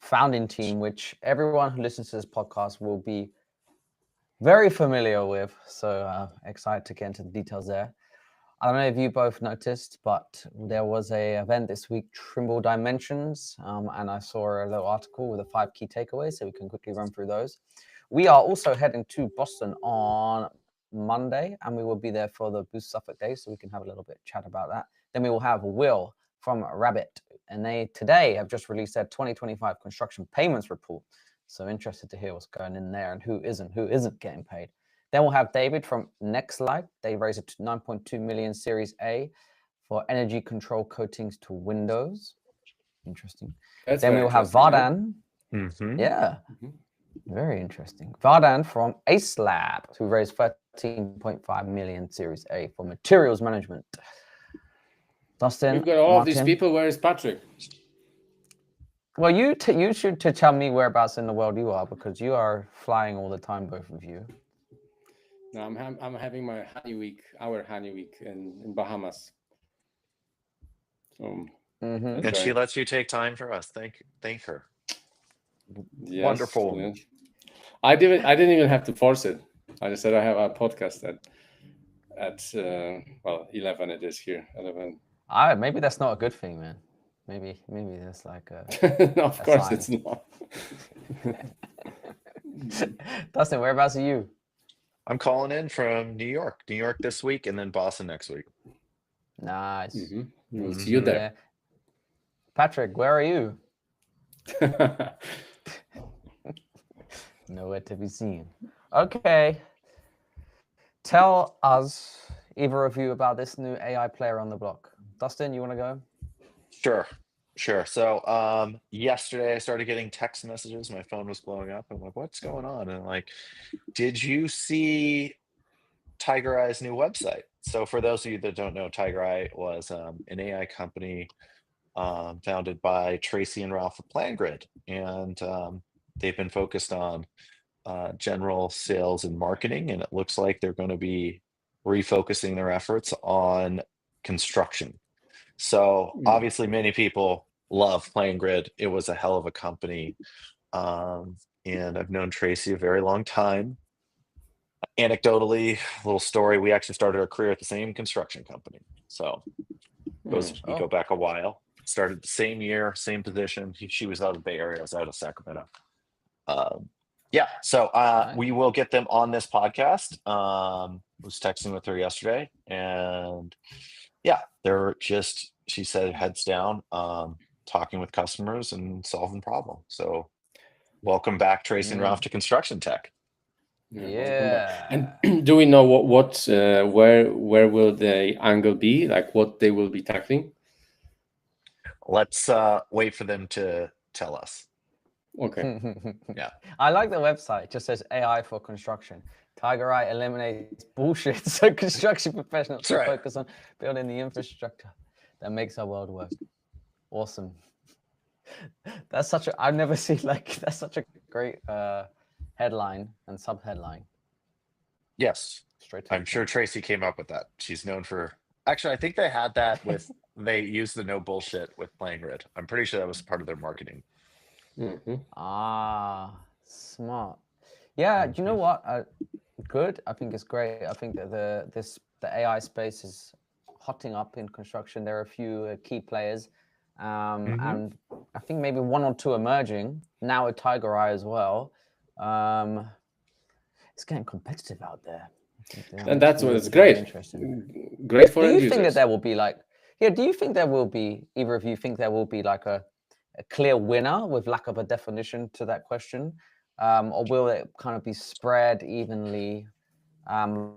founding team, which everyone who listens to this podcast will be very familiar with. So excited to get into the details there. I don't know if you both noticed, but there was a event this week, Trimble Dimensions, and I saw a little article with the 5 key takeaways, so we can quickly run through those. We are also heading to Boston on Monday, and we will be there for the Boost Suffolk Day, so we can have a little bit chat about that. Then we will have Will from Rabbit, and they today have just released their 2025 construction payments report. So interested to hear what's going in there and who isn't getting paid. Then we'll have David from Nextlight. They raised a 9.2 million Series A for energy control coatings to Windows. Interesting. Then we will have Vardan. Yeah. Very interesting. Vardan from Ace Lab, who raised 13.5 million Series A for materials management. Dustin, we've got all of these people. Where is Patrick? Well, you should tell me whereabouts in the world you are, because you are flying all the time, both of you. No, I'm having my honey week, our honey week in Bahamas. So, and she lets you take time for us. Thank her. Yes, wonderful. Yes. I didn't even have to force it. I just said I have a podcast at 11 it is here. 11. Maybe that's not a good thing, man. Maybe that's like a no, of course sign. It's not. Dustin, whereabouts are you? I'm calling in from New York this week, and then Boston next week. Nice. We'll see you there. Patrick, where are you? Nowhere to be seen. Okay. Tell us, either of you, about this new AI player on the block. Dustin, you want to go? Sure. So yesterday I started getting text messages. My phone was blowing up. I'm like, what's going on? And like, did you see Tiger Eye's new website? So for those of you that don't know, Tiger Eye was an AI company founded by Tracy and Ralph of PlanGrid. And they've been focused on general sales and marketing. And it looks like they're going to be refocusing their efforts on construction. So obviously many people love PlanGrid. It was a hell of a company. And I've known Tracy a very long time. Anecdotally, a little story, we actually started our career at the same construction company. So we go back a while. Started the same year, same position. She was out of the Bay Area, I was out of Sacramento. We will get them on this podcast. Was texting with her yesterday, and they're just, she said, heads down, talking with customers and solving problems. So welcome back, Tracy and Ralph, to Construction Tech. Yeah. And do we know where will the angle be? Like what they will be tackling? Let's wait for them to tell us. Okay. Yeah. I like the website. It just says AI for construction. Tiger Eye eliminates bullshit so construction professionals can focus on building the infrastructure that makes our world work. Awesome. That's such a, I've never seen that's such a great headline and sub-headline. Yes. I'm sure Tracy came up with that. She's known for, actually, I think they had that with, they used the no bullshit with PlanGrid. I'm pretty sure that was part of their marketing. Smart. Yeah, do you know what? Good. I think it's great. I think that the AI space is hotting up in construction. There are a few key players, and I think maybe one or two emerging now with Tiger Eye as well. It's getting competitive out there, and that's what it's great. Interesting. Great for do you users. think that there will be do you think there will be, either of you think there will be like a clear winner with lack of a definition to that question, or will it kind of be spread evenly,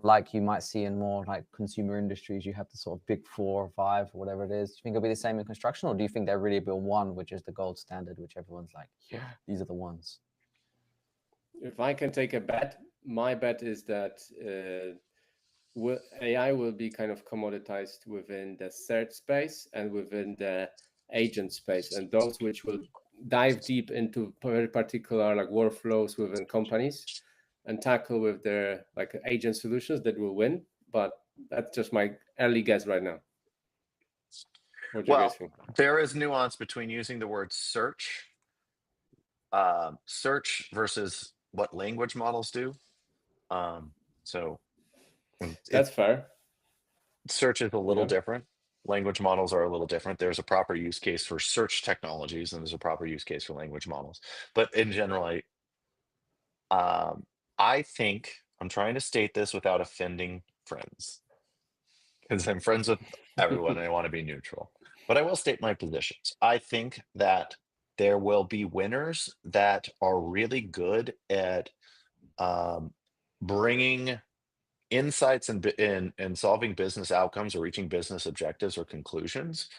like you might see in more like consumer industries? You have the sort of big 4 or 5 or whatever it is. Do you think it'll be the same in construction, or do you think there really will be one which is the gold standard, which everyone's like, yeah, these are the ones? If I can take a bet, my bet is that AI will be kind of commoditized within the search space and within the agent space, and those which will dive deep into very particular like workflows within companies and tackle with their like agent solutions, that will win. But that's just my early guess right now. What do you guys think? There is nuance between using the word search search versus what language models do. So That's fair. search is a little Yeah. different. Language models are a little different. There's a proper use case for search technologies, and there's a proper use case for language models. But in general, I think I'm trying to state this without offending friends, because I'm friends with everyone and I want to be neutral. But I will state my positions. I think that there will be winners that are really good at bringing insights and solving business outcomes or reaching business objectives or conclusions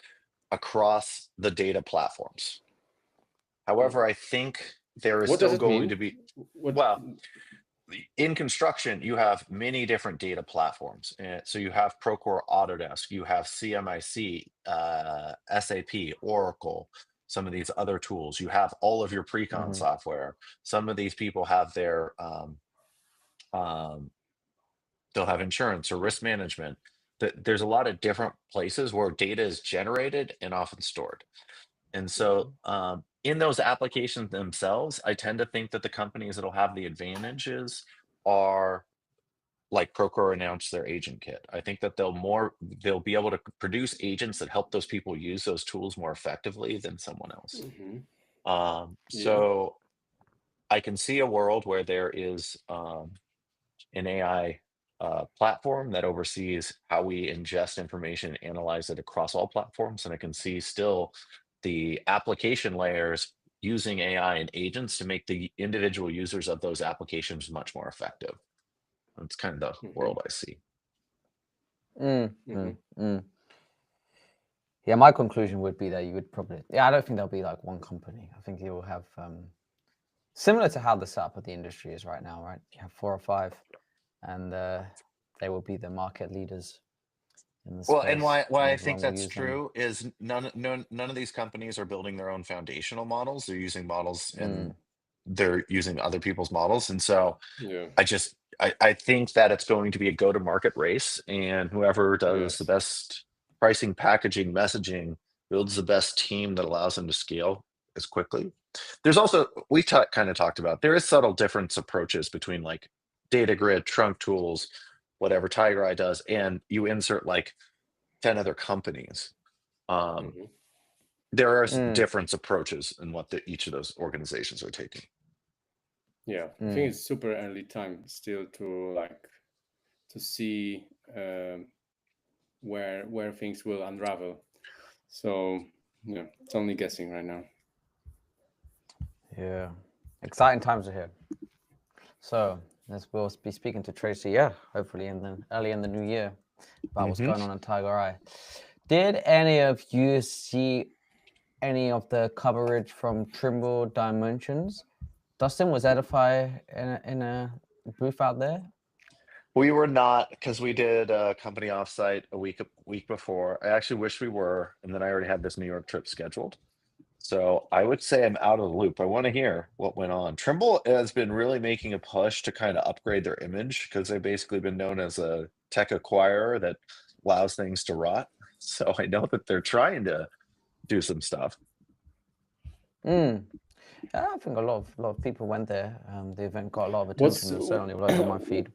across the data platforms. However, I think there is What does still it going mean? to be, What? well, in construction, you have many different data platforms. So you have Procore Autodesk, you have CMIC, SAP, Oracle, some of these other tools. You have all of your pre-con software. Some of these people have their, they'll have insurance or risk management. There's a lot of different places where data is generated and often stored. And so in those applications themselves, I tend to think that the companies that'll have the advantages are like Procore announced their agent kit. I think that they'll be able to produce agents that help those people use those tools more effectively than someone else. Yeah. So I can see a world where there is an AI platform that oversees how we ingest information and analyze it across all platforms. And I can see still the application layers using AI and agents to make the individual users of those applications much more effective. That's kind of the world I see. Yeah, my conclusion would be that you would probably, I don't think there'll be like one company. I think you will have, similar to how the setup of the industry is right now, right? You have 4 or 5, and they will be the market leaders in the space. Well, and why I think everyone will that's use them. true is none of these companies are building their own foundational models. They're using models and they're using other people's models. And so Yeah. I think that it's going to be a go-to-market race, and whoever does the best pricing, packaging, messaging, builds the best team that allows them to scale as quickly. There's also, we kind of talked about, there is subtle difference approaches between like data grid, trunk tools, whatever Tiger Eye does, and you insert like 10 other companies. There are different approaches in what each of those organizations are taking. Yeah, I think it's super early time still to see where things will unravel. So yeah, it's only guessing right now. Yeah, exciting times are here. So we'll be speaking to Tracy, hopefully early in the new year about what's going on in Tiger Eye. Did any of you see any of the coverage from Trimble Dimensions? Dustin, was Edify in a booth out there? We were not, because we did a company offsite a week before. I actually wish we were, and then I already had this New York trip scheduled. So I would say I'm out of the loop. I want to hear what went on. Trimble has been really making a push to kind of upgrade their image, because they've basically been known as a tech acquirer that allows things to rot. So I know that they're trying to do some stuff. I think a lot of people went there. The event got a lot of attention, and certainly all over my feed.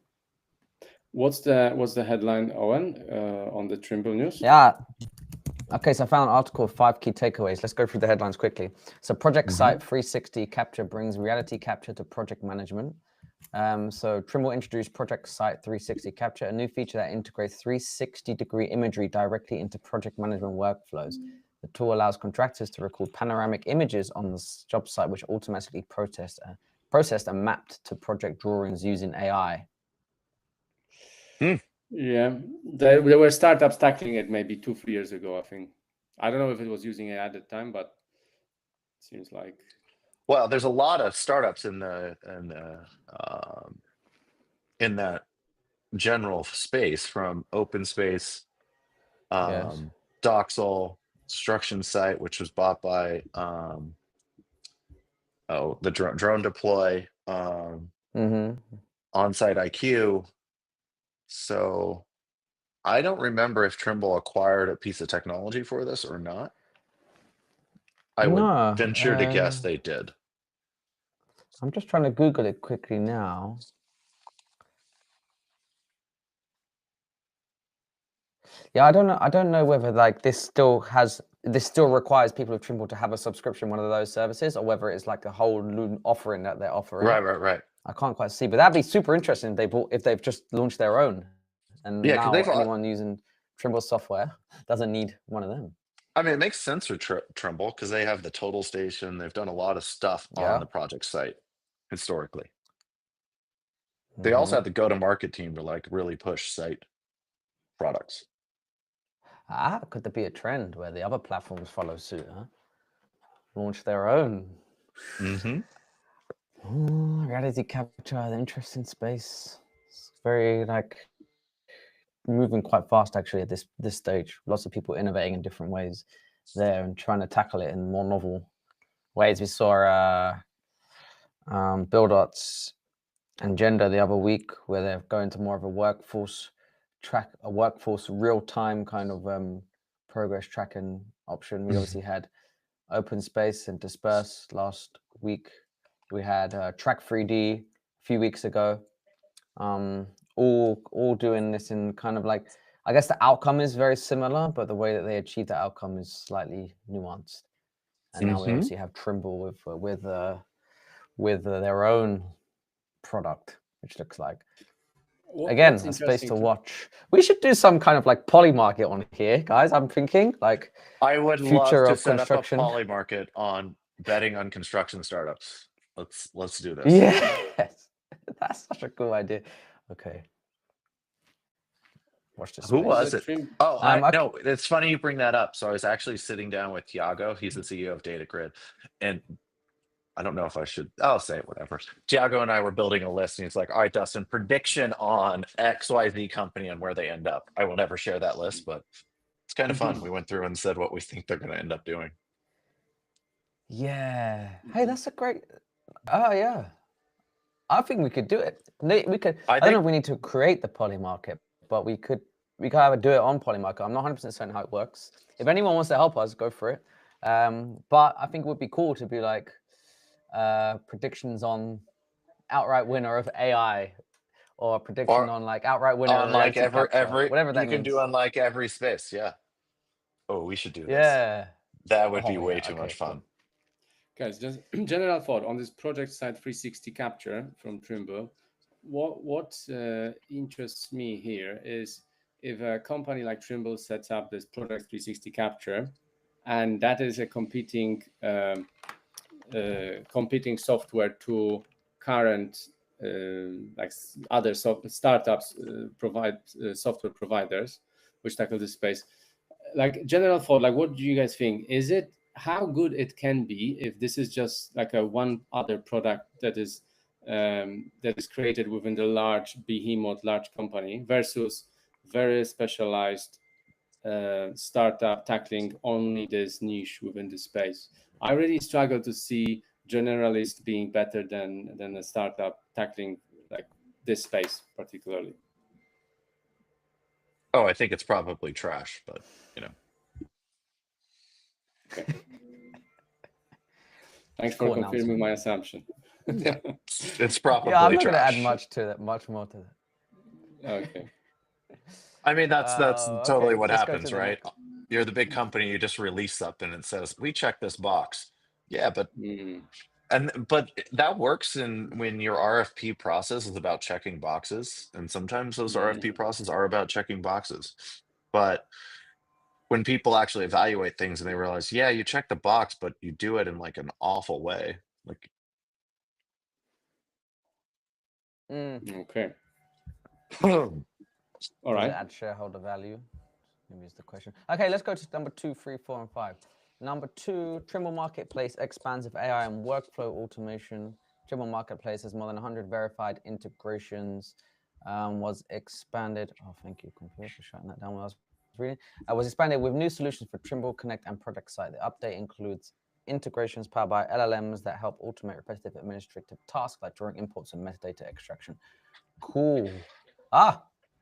What's the headline, Owen, on the Trimble news? Yeah. Okay, so I found an article of 5 key takeaways. Let's go through the headlines quickly. So Project Site 360 Capture brings reality capture to project management. So Trimble introduced Project Site 360 Capture, a new feature that integrates 360-degree imagery directly into project management workflows. The tool allows contractors to record panoramic images on the job site, which automatically processed and mapped to project drawings using AI. Yeah, there were startups tackling it maybe 2-3 years ago, I think. I don't know if it was using AI at the time, but it seems like. Well, there's a lot of startups in that general space, from Open Space, Doxel, Construction Site, which was bought by the drone deploy, Onsite IQ. So I don't remember if Trimble acquired a piece of technology for this or not. I would venture to guess they did. I'm just trying to Google it quickly now. Yeah, I don't know whether like this still requires people of Trimble to have a subscription one of those services, or whether it's like a whole new offering that they're offering. Right. I can't quite see, but that'd be super interesting if they've just launched their own, and Yeah, 'cause now they've anyone using Trimble software doesn't need one of them. I mean, it makes sense for Trimble because they have the total station. They've done a lot of stuff on Yeah. the project site historically. They also have the go-to-market team to like really push site products. Could there be a trend where the other platforms follow suit? Huh? Launch their own. Mm-hmm. Reality capture, an interesting space. It's very like moving quite fast actually at this stage. Lots of people innovating in different ways there and trying to tackle it in more novel ways. We saw Buildots and Gender the other week, where they're going to more of a workforce real-time kind of progress tracking option. We obviously had Open Space and Disperse last week. We had Track 3D a few weeks ago. All doing this in kind of like, I guess the outcome is very similar, but the way that they achieve the outcome is slightly nuanced. And now we obviously have Trimble with their own product, which looks like again a space to watch. We should do some kind of like poly market on here, guys. I'm thinking like I would future love to of set up a construction. poly market on betting on construction startups. Let's do this. Yes, that's such a cool idea. Okay. Watch this. Who was it? Oh, no, okay. it's funny you bring that up. So I was actually sitting down with Tiago. He's the CEO of DataGrid. And I don't know if I should, I'll say it, whatever. Tiago and I were building a list and he's like, all right, Dustin, prediction on XYZ company and where they end up. I will never share that list, but it's kind of fun. We went through and said what we think they're going to end up doing. Yeah. Hey, that's a great, oh yeah. I think we could do it. We could, I don't know if we need to create the poly market, but we could either do it on Polymarket. I'm not 100% certain how it works. If anyone wants to help us, go for it. But I think it would be cool to be like predictions on outright winner of AI, or a prediction on like outright winner on of like every whatever that you can means. do on like every space. Yeah. Oh, we should do this. Yeah. That would be way too much fun. Cool. Guys, just general thought on this project side 360 capture from Trimble. What interests me here is if a company like Trimble sets up this project 360 capture, and that is a competing software to current like other startups provide software providers which tackle this space. Like general thought, like what do you guys think? Is it how good it can be if this is just like a one other product that is created within the large company versus very specialized startup tackling only this niche within the space? I really struggle to see generalist being better than a startup tackling like this space particularly. Oh, I think it's probably trash, but you know. Okay. Thanks for confirming my assumption. Yeah, it's probably I'm not trash. going to add much more to that. Okay. I mean, that's totally what happens, right? Next. You're the big company, you just release something and it says, we check this box. Yeah, but but that works when your RFP process is about checking boxes. And sometimes those RFP processes are about checking boxes. But when people actually evaluate things and they realize, yeah, you check the box, but you do it in like an awful way. Like Okay. All right. Add shareholder value. Maybe is the question. Okay, let's go to number 2, 3, 4, and 5. Number 2, Trimble Marketplace expands with AI and workflow automation. Trimble Marketplace has more than 100 verified integrations. Was expanded. Oh, thank you, computer, for shutting that down when I was reading. Was expanded with new solutions for Trimble Connect and Product Site. The update includes integrations powered by LLMs that help automate repetitive administrative tasks like drawing imports and metadata extraction. Cool.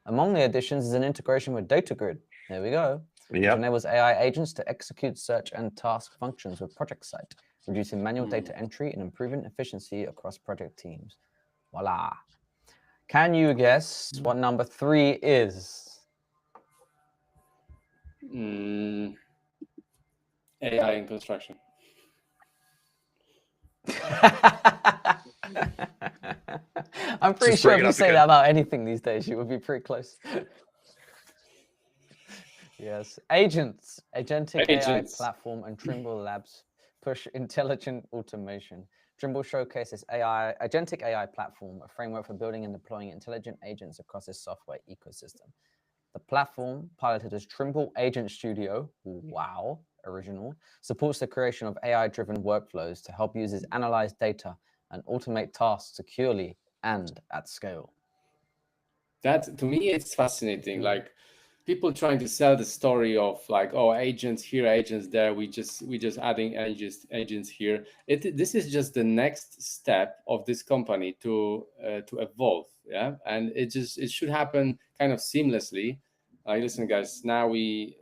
Among the additions is an integration with DataGrid. There we go. which Yep. enables AI agents to execute search and task functions with Project Site, reducing manual data entry and improving efficiency across project teams. Voila. Can you guess what number 3 is? AI in construction. I'm pretty Just sure bring if it you up say again. that about anything these days, you would be pretty close. Yes. Agents, Agentic AI Agents. platform and Trimble Labs push intelligent automation. Trimble showcases Agentic AI platform, a framework for building and deploying intelligent agents across its software ecosystem. The platform, piloted as Trimble Agent Studio, wow, original, supports the creation of AI-driven workflows to help users analyze data and automate tasks securely and at scale. That, to me, it's fascinating. Like, people trying to sell the story of like, oh, agents here, agents there. We just adding agents here. This is just the next step of this company to evolve. Yeah, and it should happen kind of seamlessly. Like, listen, guys, now we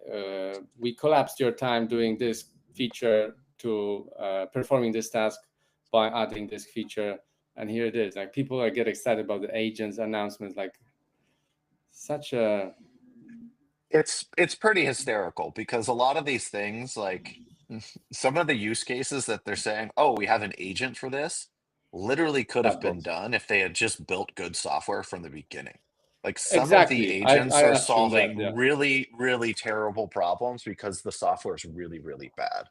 collapsed your time doing this feature to performing this task by adding this feature, and here it is. Like, people get excited about the agents announcements. Like, such a It's pretty hysterical because a lot of these things, like some of the use cases that they're saying, oh, we have an agent for this, literally could have been chatbots. done if they had just built good software from the beginning. Like some of the Exactly. agents I are assume that, solving yeah. really, really terrible problems because the software is really, really bad.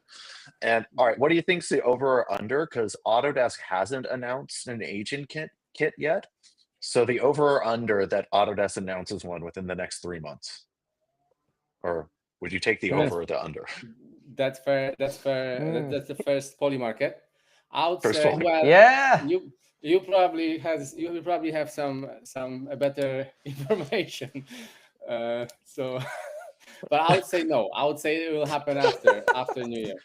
And all right, what do you think's the over or under? Because Autodesk hasn't announced an agent kit yet. So the over or under that Autodesk announces one within the next 3 months. Or would you take the over or the under? That's fair. That's fair. That's the first poly market. I would First say, poly. well, Yeah. you probably have some better information. So, but I would say no. I would say it will happen after New Year.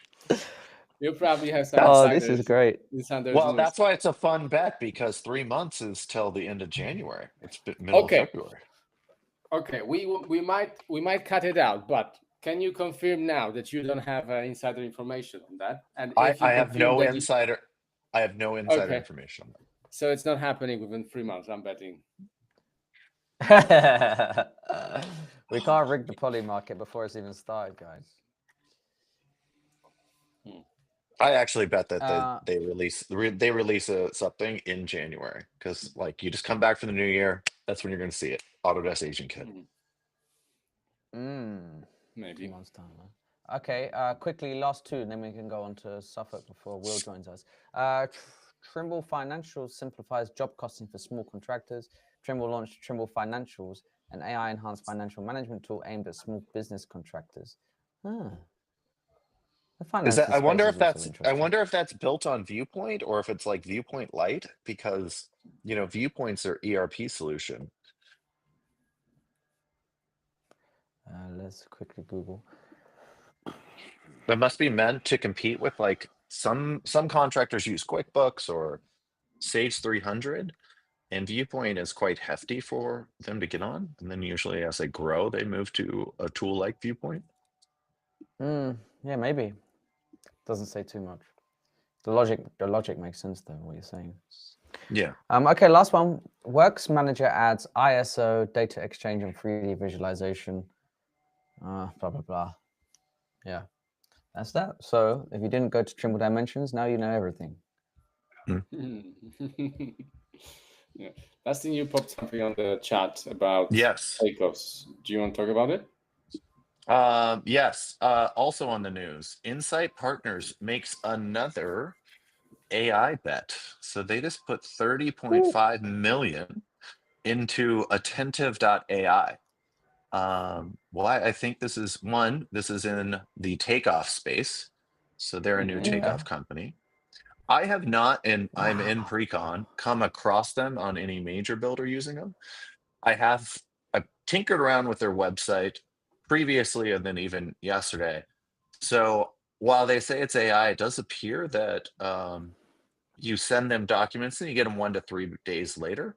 You probably have some Oh, insiders. this is great. Insiders Well, news. that's why it's a fun bet because 3 months is till the end of January. It's middle of February. Okay, we might cut it out, but can you confirm now that you don't have insider information on that? And if you I have no that insider. I have no insider information on that. So it's not happening within 3 months. I'm betting. We can't rig the poly market before it's even started, guys. I actually bet that they release something in January because like you just come back for the new year, that's when you're going to see it. Autodesk Agent Kit. Maybe 2 months time. Huh? Okay, quickly last two, and then we can go on to Suffolk before Will joins us. Trimble Financials simplifies job costing for small contractors. Trimble launched Trimble Financials, an AI-enhanced financial management tool aimed at small business contractors. Is that, I wonder if that's built on Viewpoint or if it's like Viewpoint Lite, because Viewpoint's their ERP solution. Let's quickly Google. That must be meant to compete with like some contractors use QuickBooks or Sage 300, and Viewpoint is quite hefty for them to get on. And then usually as they grow, they move to a tool like Viewpoint. Yeah, maybe. Doesn't say too much. The logic makes sense though, what you're saying. Yeah. Okay, last one. Works Manager adds ISO, data exchange, and 3D visualization. Blah, blah, blah. Yeah, that's that. So if you didn't go to Trimble Dimensions, now you know everything. Yeah. That's the new popped something on the chat about Yes. takeoffs. Do you want to talk about it? Yes. Also on the news, Insight Partners makes another AI bet. So they just put 30.5 million into attentive.ai. Why I think this is in the takeoff space. So they're a new takeoff company. I have not, and I'm in pre-con, come across them on any major builder using them. I've tinkered around with their website previously and then even yesterday. So while they say it's AI, it does appear that you send them documents and you get them 1 to 3 days later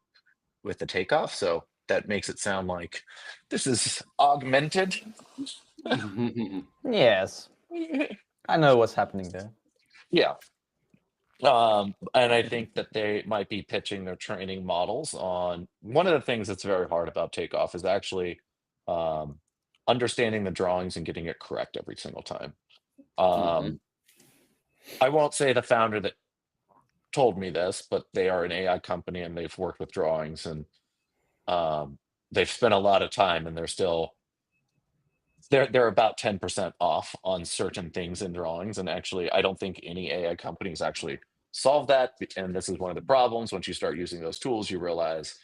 with the takeoff. So that makes it sound like this is augmented. Yes, I know what's happening there. Yeah. And I think that they might be pitching their training models on one of the things that's very hard about takeoff is actually um, understanding the drawings and getting it correct every single time. Um, I won't say the founder that told me this, but they are an AI company and they've worked with drawings and um, they've spent a lot of time and they're about 10% off on certain things in drawings. And actually, I don't think any AI companies actually solve that. And this is one of the problems. Once you start using those tools, you realize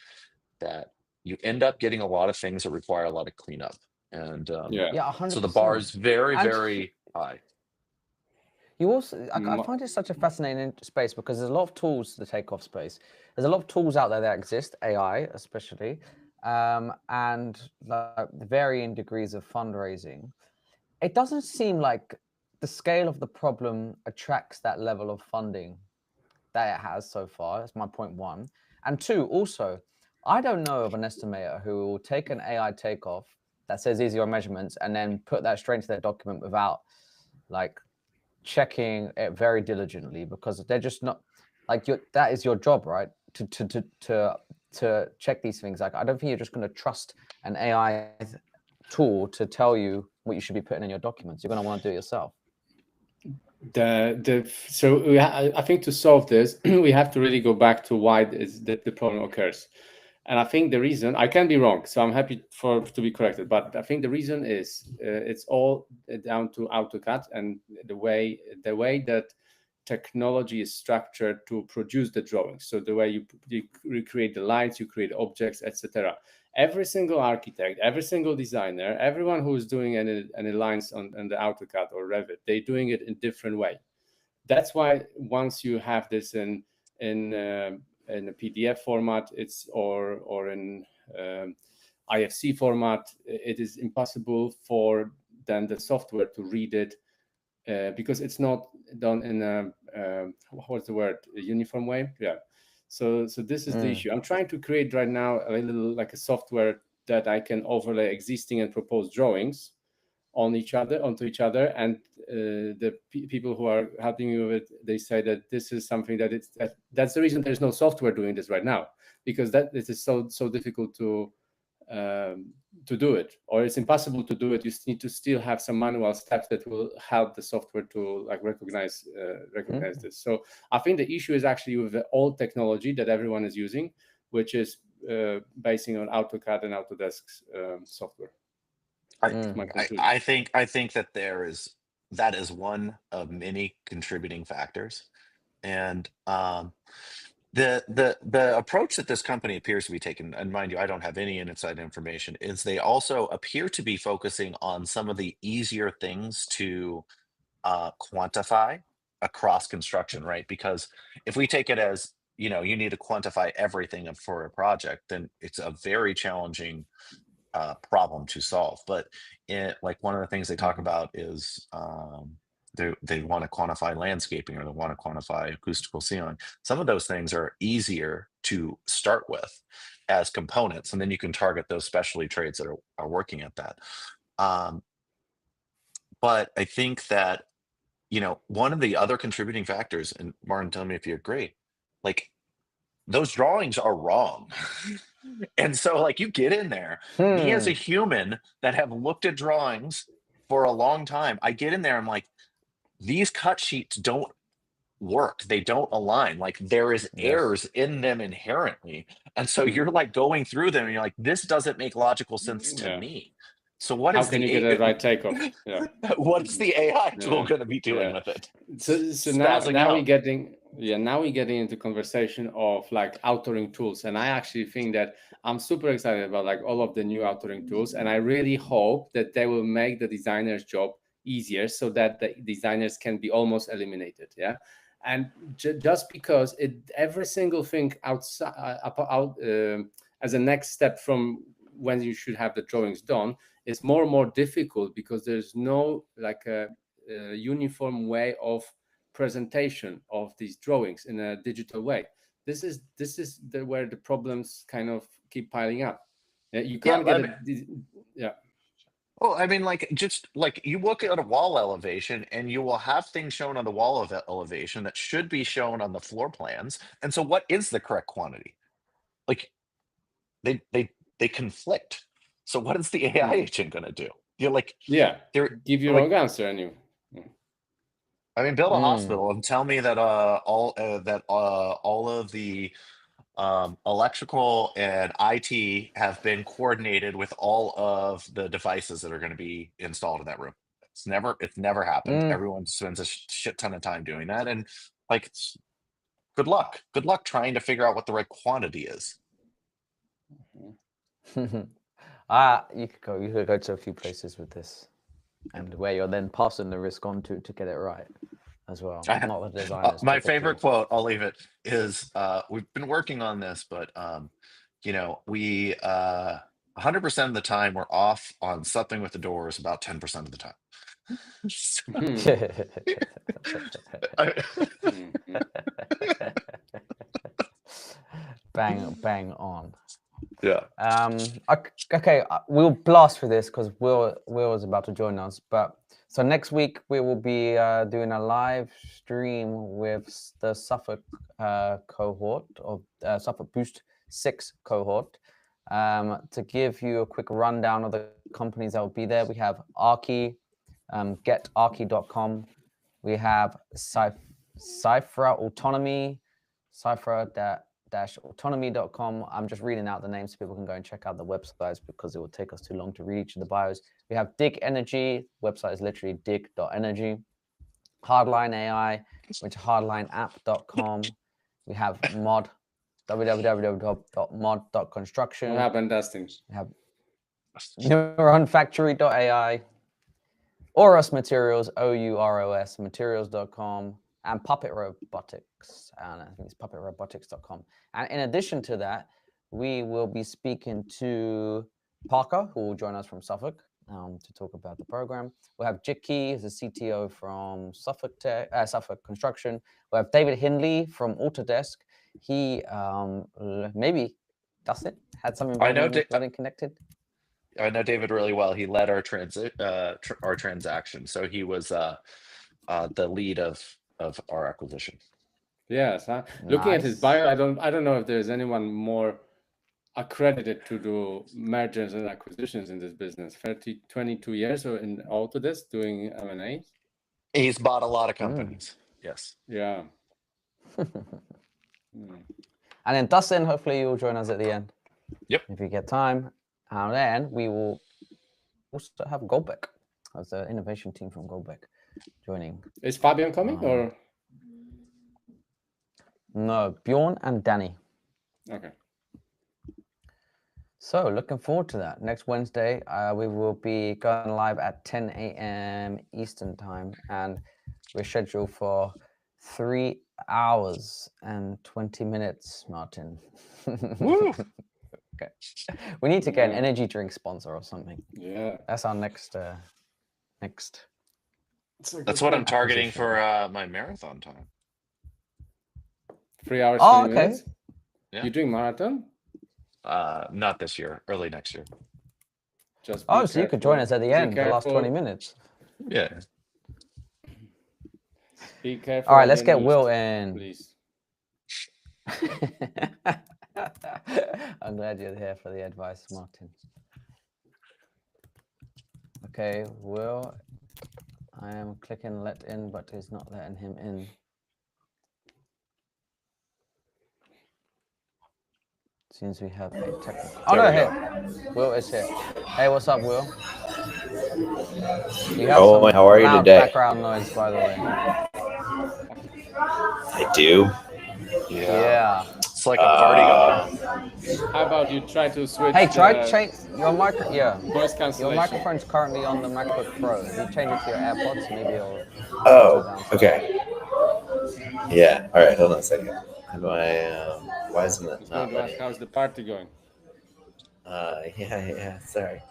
that you end up getting a lot of things that require a lot of cleanup. And Yeah. Yeah, so the bar 100%. is very, And very high. you also, I Ma- find it such a fascinating space because there's a lot of tools to the takeoff space. There's a lot of tools out there that exist, AI especially, and like varying degrees of fundraising. It doesn't seem like the scale of the problem attracts that level of funding that it has so far. That's my point one. And two, also, I don't know of an estimator who will take an AI takeoff that says these are your measurements and then put that straight into their document without like checking it very diligently, because they're just not like that is your job, right? To check these things. Like I don't think you're just going to trust an AI tool to tell you what you should be putting in your documents. You're going to want to do it yourself. I think to solve this, we have to really go back to why the problem occurs. And I think the reason, I can be wrong, so I'm happy to be corrected, but I think the reason is it's all down to AutoCAD and the way that technology is structured to produce the drawings. So the way you recreate the lines, you create objects, etc. Every single architect, every single designer, everyone who is doing any lines on the AutoCAD or Revit, they're doing it in different way. That's why once you have this in a PDF format, or in IFC format, it is impossible for then the software to read it because it's not done in what's the word, a uniform way. Yeah. So this is the issue. I'm trying to create right now a little like a software that I can overlay existing and proposed drawings onto each other, and the people who are helping me with it, they say that this is something that's the reason there's no software doing this right now, because that it is so difficult to do it, or it's impossible to do it. You need to still have some manual steps that will help the software to like recognize this. So I think the issue is actually with the old technology that everyone is using, which is basing on AutoCAD and Autodesk's software. I think that that is one of many contributing factors, and the approach that this company appears to be taking, and mind you, I don't have any inside information, is they also appear to be focusing on some of the easier things to quantify across construction, right? Because if we take it as you need to quantify everything for a project, then it's a very challenging problem to solve. But like one of the things they talk about is they want to quantify landscaping or they want to quantify acoustical ceiling. Some of those things are easier to start with as components, and then you can target those specialty trades that are working at that. Um, but I think that one of the other contributing factors, and Martin, tell me if you agree, like those drawings are wrong. And so, like, you get in there, me as a human that have looked at drawings for a long time, I get in there, I'm like, these cut sheets don't work. They don't align. Like, there is errors in them inherently. And so you're like going through them and you're like, this doesn't make logical sense to me. So what How is can the you get a right takeoff? Yeah. what's the AI tool Yeah. going to be doing Yeah. with it? So Spazzing now we're out. getting into conversation of like authoring tools, and I actually think that I'm super excited about like all of the new authoring tools, and I really hope that they will make the designer's job easier so that the designers can be almost eliminated. Yeah. And just because every single thing outside as a next step from when you should have the drawings done is more and more difficult, because there's no like a uniform way of presentation of these drawings in a digital way. This is where the problems kind of keep piling up. You can't get it. Yeah. Oh, I mean, like, just like you look at a wall elevation and you will have things shown on the wall of elevation that should be shown on the floor plans. And so what is the correct quantity? Like they conflict. So what is the AI agent gonna do? You're like, Yeah, they're give your like, wrong answer and you. I mean, build a hospital and tell me that all of the electrical and IT have been coordinated with all of the devices that are going to be installed in that room. It's never happened. Everyone spends a shit ton of time doing that, and like, good luck. Good luck trying to figure out what the right quantity is. You could go to a few places with this, and where you're then passing the risk on to get it right as well. Not the designers. My typically. favorite quote, I'll leave it, is we've been working on this, but we 100% of the time we're off on something with the doors about 10% of the time. Bang on. Yeah. Okay, we'll blast through this because Will is about to join us. But so next week we will be doing a live stream with the Suffolk cohort of Suffolk Boost 6 cohort to give you a quick rundown of the companies that will be there. We have Archie, getarchie.com. We have Cypher Autonomy, Cypher-autonomy.com. I'm just reading out the names so people can go and check out the websites because it will take us too long to read each of the bios. We have Dig Energy. Website is literally dig.energy. Hardline AI, which is hardlineapp.com. We have Mod, www.mod.construction. What happened, Dustin? We have neuronfactory.ai. Oros Materials, OUROS materials.com, and Puppet Robotics, and I think it's puppetrobotics.com. And in addition to that, we will be speaking to Parker, who will join us from Suffolk to talk about the program. We'll have Jikki, who's the CTO from Suffolk Construction. We'll have David Hindley from Autodesk. He maybe Dustin had some involvement with Building Connected. I know David really well. He led our transaction, so he was the lead of our acquisition. Yes, looking at his bio, I don't know if there's anyone more accredited to do mergers and acquisitions in this business. 22 years in Autodesk doing M&A. He's bought a lot of companies. Yes. Yeah. And then Dustin, hopefully you'll join us at the end. Yep. If you get time. And then we will also have Goldbeck as the innovation team from Goldbeck joining. Is Fabian coming or? No, Bjorn and Danny. Okay. So looking forward to that. Next Wednesday, we will be going live at 10 a.m. Eastern time, and we're scheduled for 3 hours and 20 minutes, Martin. Woo! Okay. We need to get an energy drink sponsor or something. Yeah. That's our next. That's what I'm targeting for my marathon time. 3 hours, 20 minutes? Yeah. You're doing marathon? Not this year, early next year. Just so you could join us at the end, the last 20 minutes. Yeah. Be careful. All right, let's get Will in. Please. I'm glad you're here for the advice, Martin. Okay, Will, I am clicking let in, but it's not letting him in. Seems we have a technical. Oh, no, here. Will is here. Hey, what's up, Will? You have some how are you today? Background noise, by the way. I do. Yeah. It's like a party going on. How about you try to switch? Hey, try change your micro. Yeah. Voice cancellation. Your microphone's currently on the MacBook Pro. If you change it to your AirPods, maybe it'll. Okay. Yeah. All right. Hold on a second. Why isn't it not letting? How's the party going? Yeah. Sorry.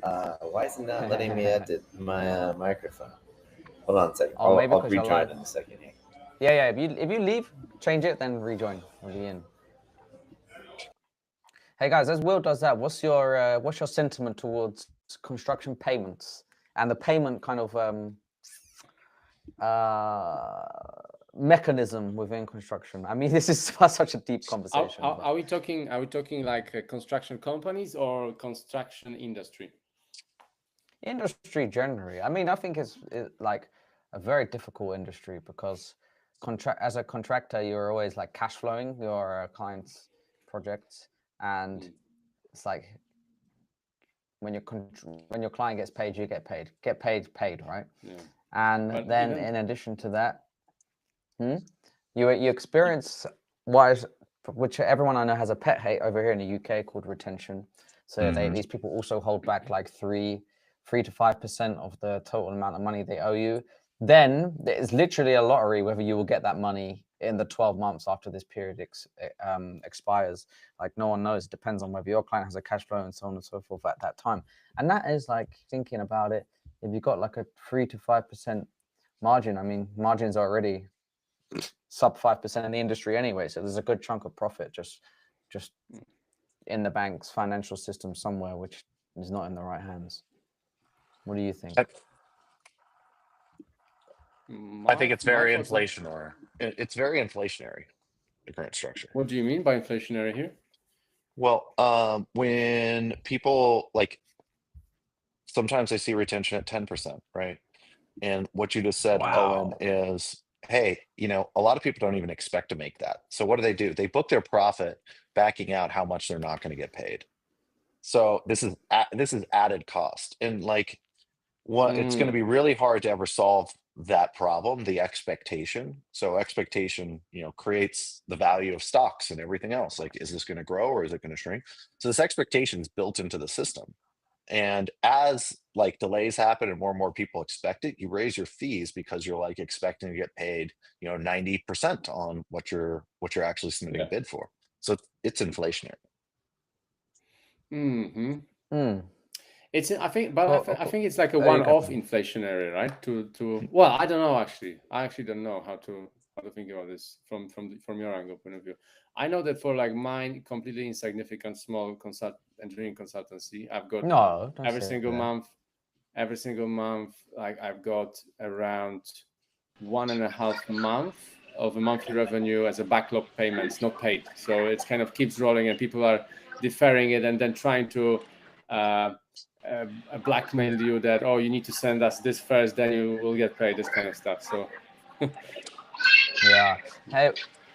Why is it not letting me edit my microphone? Hold on a second. I'll rejoin in a second here. Yeah. If you leave, change it, then rejoin. We'll be in. Hey guys, as Will does that, what's your sentiment towards construction payments and the payment kind of mechanism within construction. I mean, this is such a deep conversation. Are we talking like construction companies or construction industry? Industry generally. I mean, I think it's like a very difficult industry because as a contractor, you're always like cash flowing your clients' projects, and it's like when your client gets paid, you get paid, right? Yeah. And But then even- in addition to that, you experience which everyone I know has a pet hate over here in the UK called retention. So these people also hold back like 3 to 5% of the total amount of money they owe you. Then it's literally a lottery whether you will get that money in the 12 months after this period expires. Like no one knows. It depends on whether your client has a cash flow and so on and so forth at that time. And that is like thinking about it. If you've got like a 3 to 5% margin, I mean, margins are already sub 5% in the industry anyway. So there's a good chunk of profit just in the bank's financial system somewhere, which is not in the right hands. What do you think? I think it's very inflationary. It's very inflationary, the current structure. What do you mean by inflationary here? Well, when people like, sometimes I see retention at 10%, right? And what you just said, Owen, is, hey, a lot of people don't even expect to make that. So what do? They book their profit backing out how much they're not going to get paid. So this is added cost. And like, it's going to be really hard to ever solve that problem, the expectation. So expectation, creates the value of stocks and everything else. Like, is this going to grow or is it going to shrink? So this expectation is built into the system. And as like delays happen and more people expect it, you raise your fees because you're like expecting to get paid, 90% on what you're actually submitting a bid for. So it's inflationary. It's I think it's like a one-off inflationary, right? Well, I don't know actually. I actually don't know how to think about this from your angle point of view. I know that for like mine completely insignificant small engineering consultancy, I've got every single month, like I've got around 1.5 months of a monthly revenue as a backlog payments not paid. So it's kind of keeps rolling and people are deferring it and then trying to blackmail you that, oh, you need to send us this first, then you will get paid, this kind of stuff. So yeah.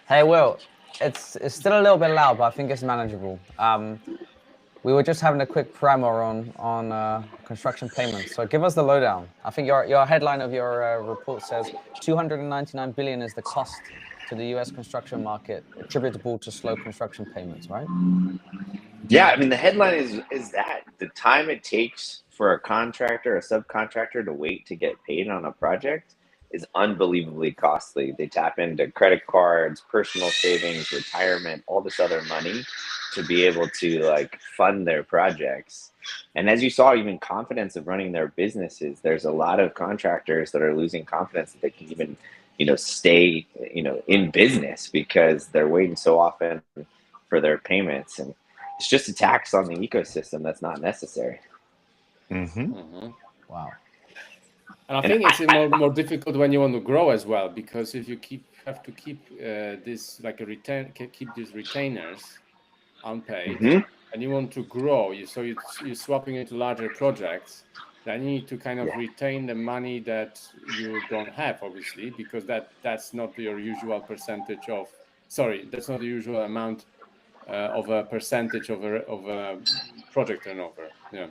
Hey Will, it's still a little bit loud, but I think it's manageable. We were just having a quick primer on construction payments. So give us the lowdown. I think your headline of your report says 299 billion is the cost to the US construction market attributable to slow construction payments, right? Yeah, I mean, the headline is that the time it takes for a contractor, a subcontractor to wait to get paid on a project is unbelievably costly. They tap into credit cards, personal savings, retirement, all this other money to be able to like fund their projects. And as you saw, even confidence of running their businesses, there's a lot of contractors that are losing confidence that they can even, stay, in business because they're waiting so often for their payments. And it's just a tax on the ecosystem that's not necessary. Wow. And I think it's more difficult when you want to grow as well, because if you have to keep this like keep these retainers unpaid, and you want to grow, you're swapping into larger projects, then you need to kind of retain the money that you don't have, obviously, because that's not your usual percentage of. Sorry, that's not the usual amount of a percentage of a project turnover. Yeah,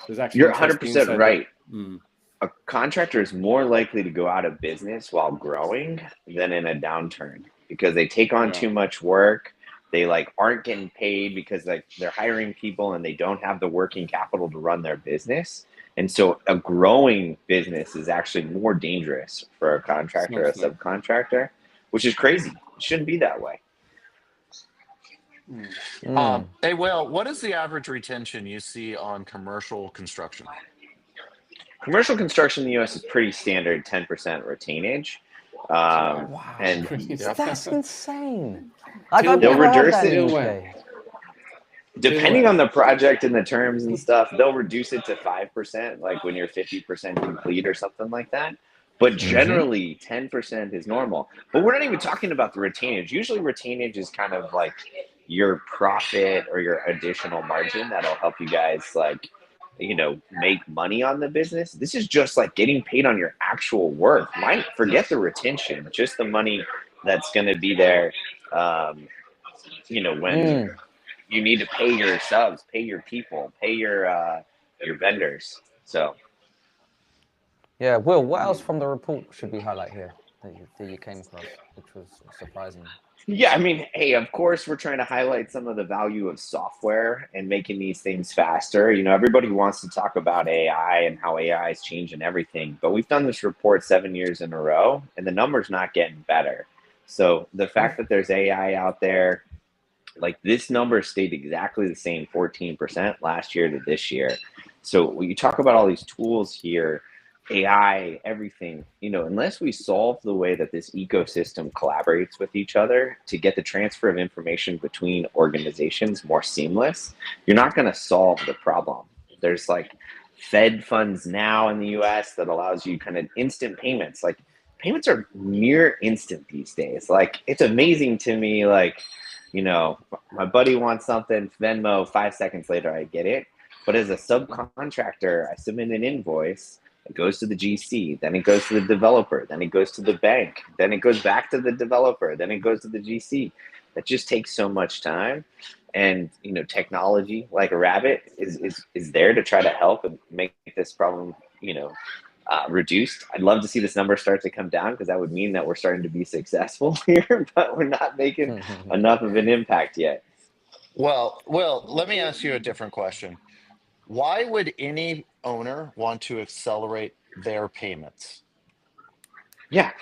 there's actually you're 100% right. That, a contractor is more likely to go out of business while growing than in a downturn because they take on too much work. They like aren't getting paid because like they're hiring people and they don't have the working capital to run their business. And so a growing business is actually more dangerous for a contractor or a subcontractor, which is crazy. It shouldn't be that way. Hey, Will, what is the average retention you see on commercial construction? Commercial construction in the U.S. is pretty standard, 10% retainage. Wow, and that's insane. they'll reduce it. depending on the project and the terms and stuff, they'll reduce it to 5%, like when you're 50% complete or something like that. But generally, 10% is normal. But we're not even talking about the retainage. Usually, retainage is kind of like your profit or your additional margin that'll help you guys, like, make money on the business. This is just like getting paid on your actual work. Forget the retention, just the money that's going to be there. When you need to pay your subs, pay your people, pay your vendors. So. Yeah, Will, what else from the report should we highlight here that you came across, which was surprising? Yeah, I mean, hey, of course, we're trying to highlight some of the value of software and making these things faster. Everybody wants to talk about AI and how AI is changing everything, but we've done this report 7 years in a row, and the number's not getting better. So the fact that there's AI out there, like this number stayed exactly the same, 14% last year to this year. So when you talk about all these tools here, AI, everything, unless we solve the way that this ecosystem collaborates with each other to get the transfer of information between organizations more seamless, you're not going to solve the problem. There's like Fed funds now in the US that allows you kind of instant payments. Like payments are near instant these days. Like it's amazing to me, like, my buddy wants something, Venmo, 5 seconds later, I get it. But as a subcontractor, I submit an invoice, it goes to the GC, then it goes to the developer, then it goes to the bank, then it goes back to the developer, then it goes to the GC. That just takes so much time. And, technology like a rabbit is there to try to help and make this problem, reduced. I'd love to see this number start to come down because that would mean that we're starting to be successful here, but we're not making enough of an impact yet. Well, let me ask you a different question. Why would any owner want to accelerate their payments? Yeah.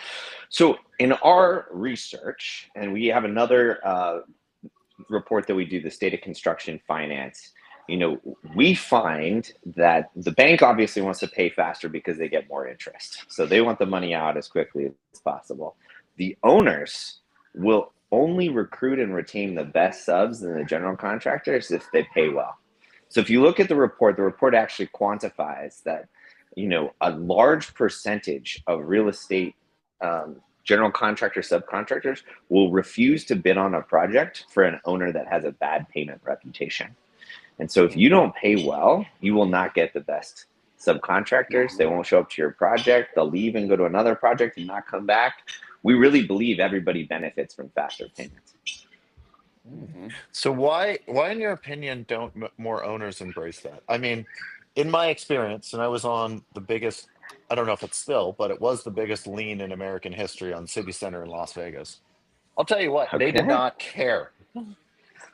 So in our research, and we have another report that we do, the State of Construction Finance, we find that the bank obviously wants to pay faster because they get more interest. So they want the money out as quickly as possible. The owners will only recruit and retain the best subs and the general contractors if they pay well. So if you look at the report actually quantifies that, a large percentage of real estate general contractor subcontractors will refuse to bid on a project for an owner that has a bad payment reputation. And so if you don't pay well, you will not get the best subcontractors. They won't show up to your project. They'll leave and go to another project and not come back. We really believe everybody benefits from faster payments. So why in your opinion don't more owners embrace that? I mean, in my experience, and I was on the biggest, I don't know if it's still, but it was the biggest lien in American history on City Center in Las Vegas. I'll tell you what, they did not care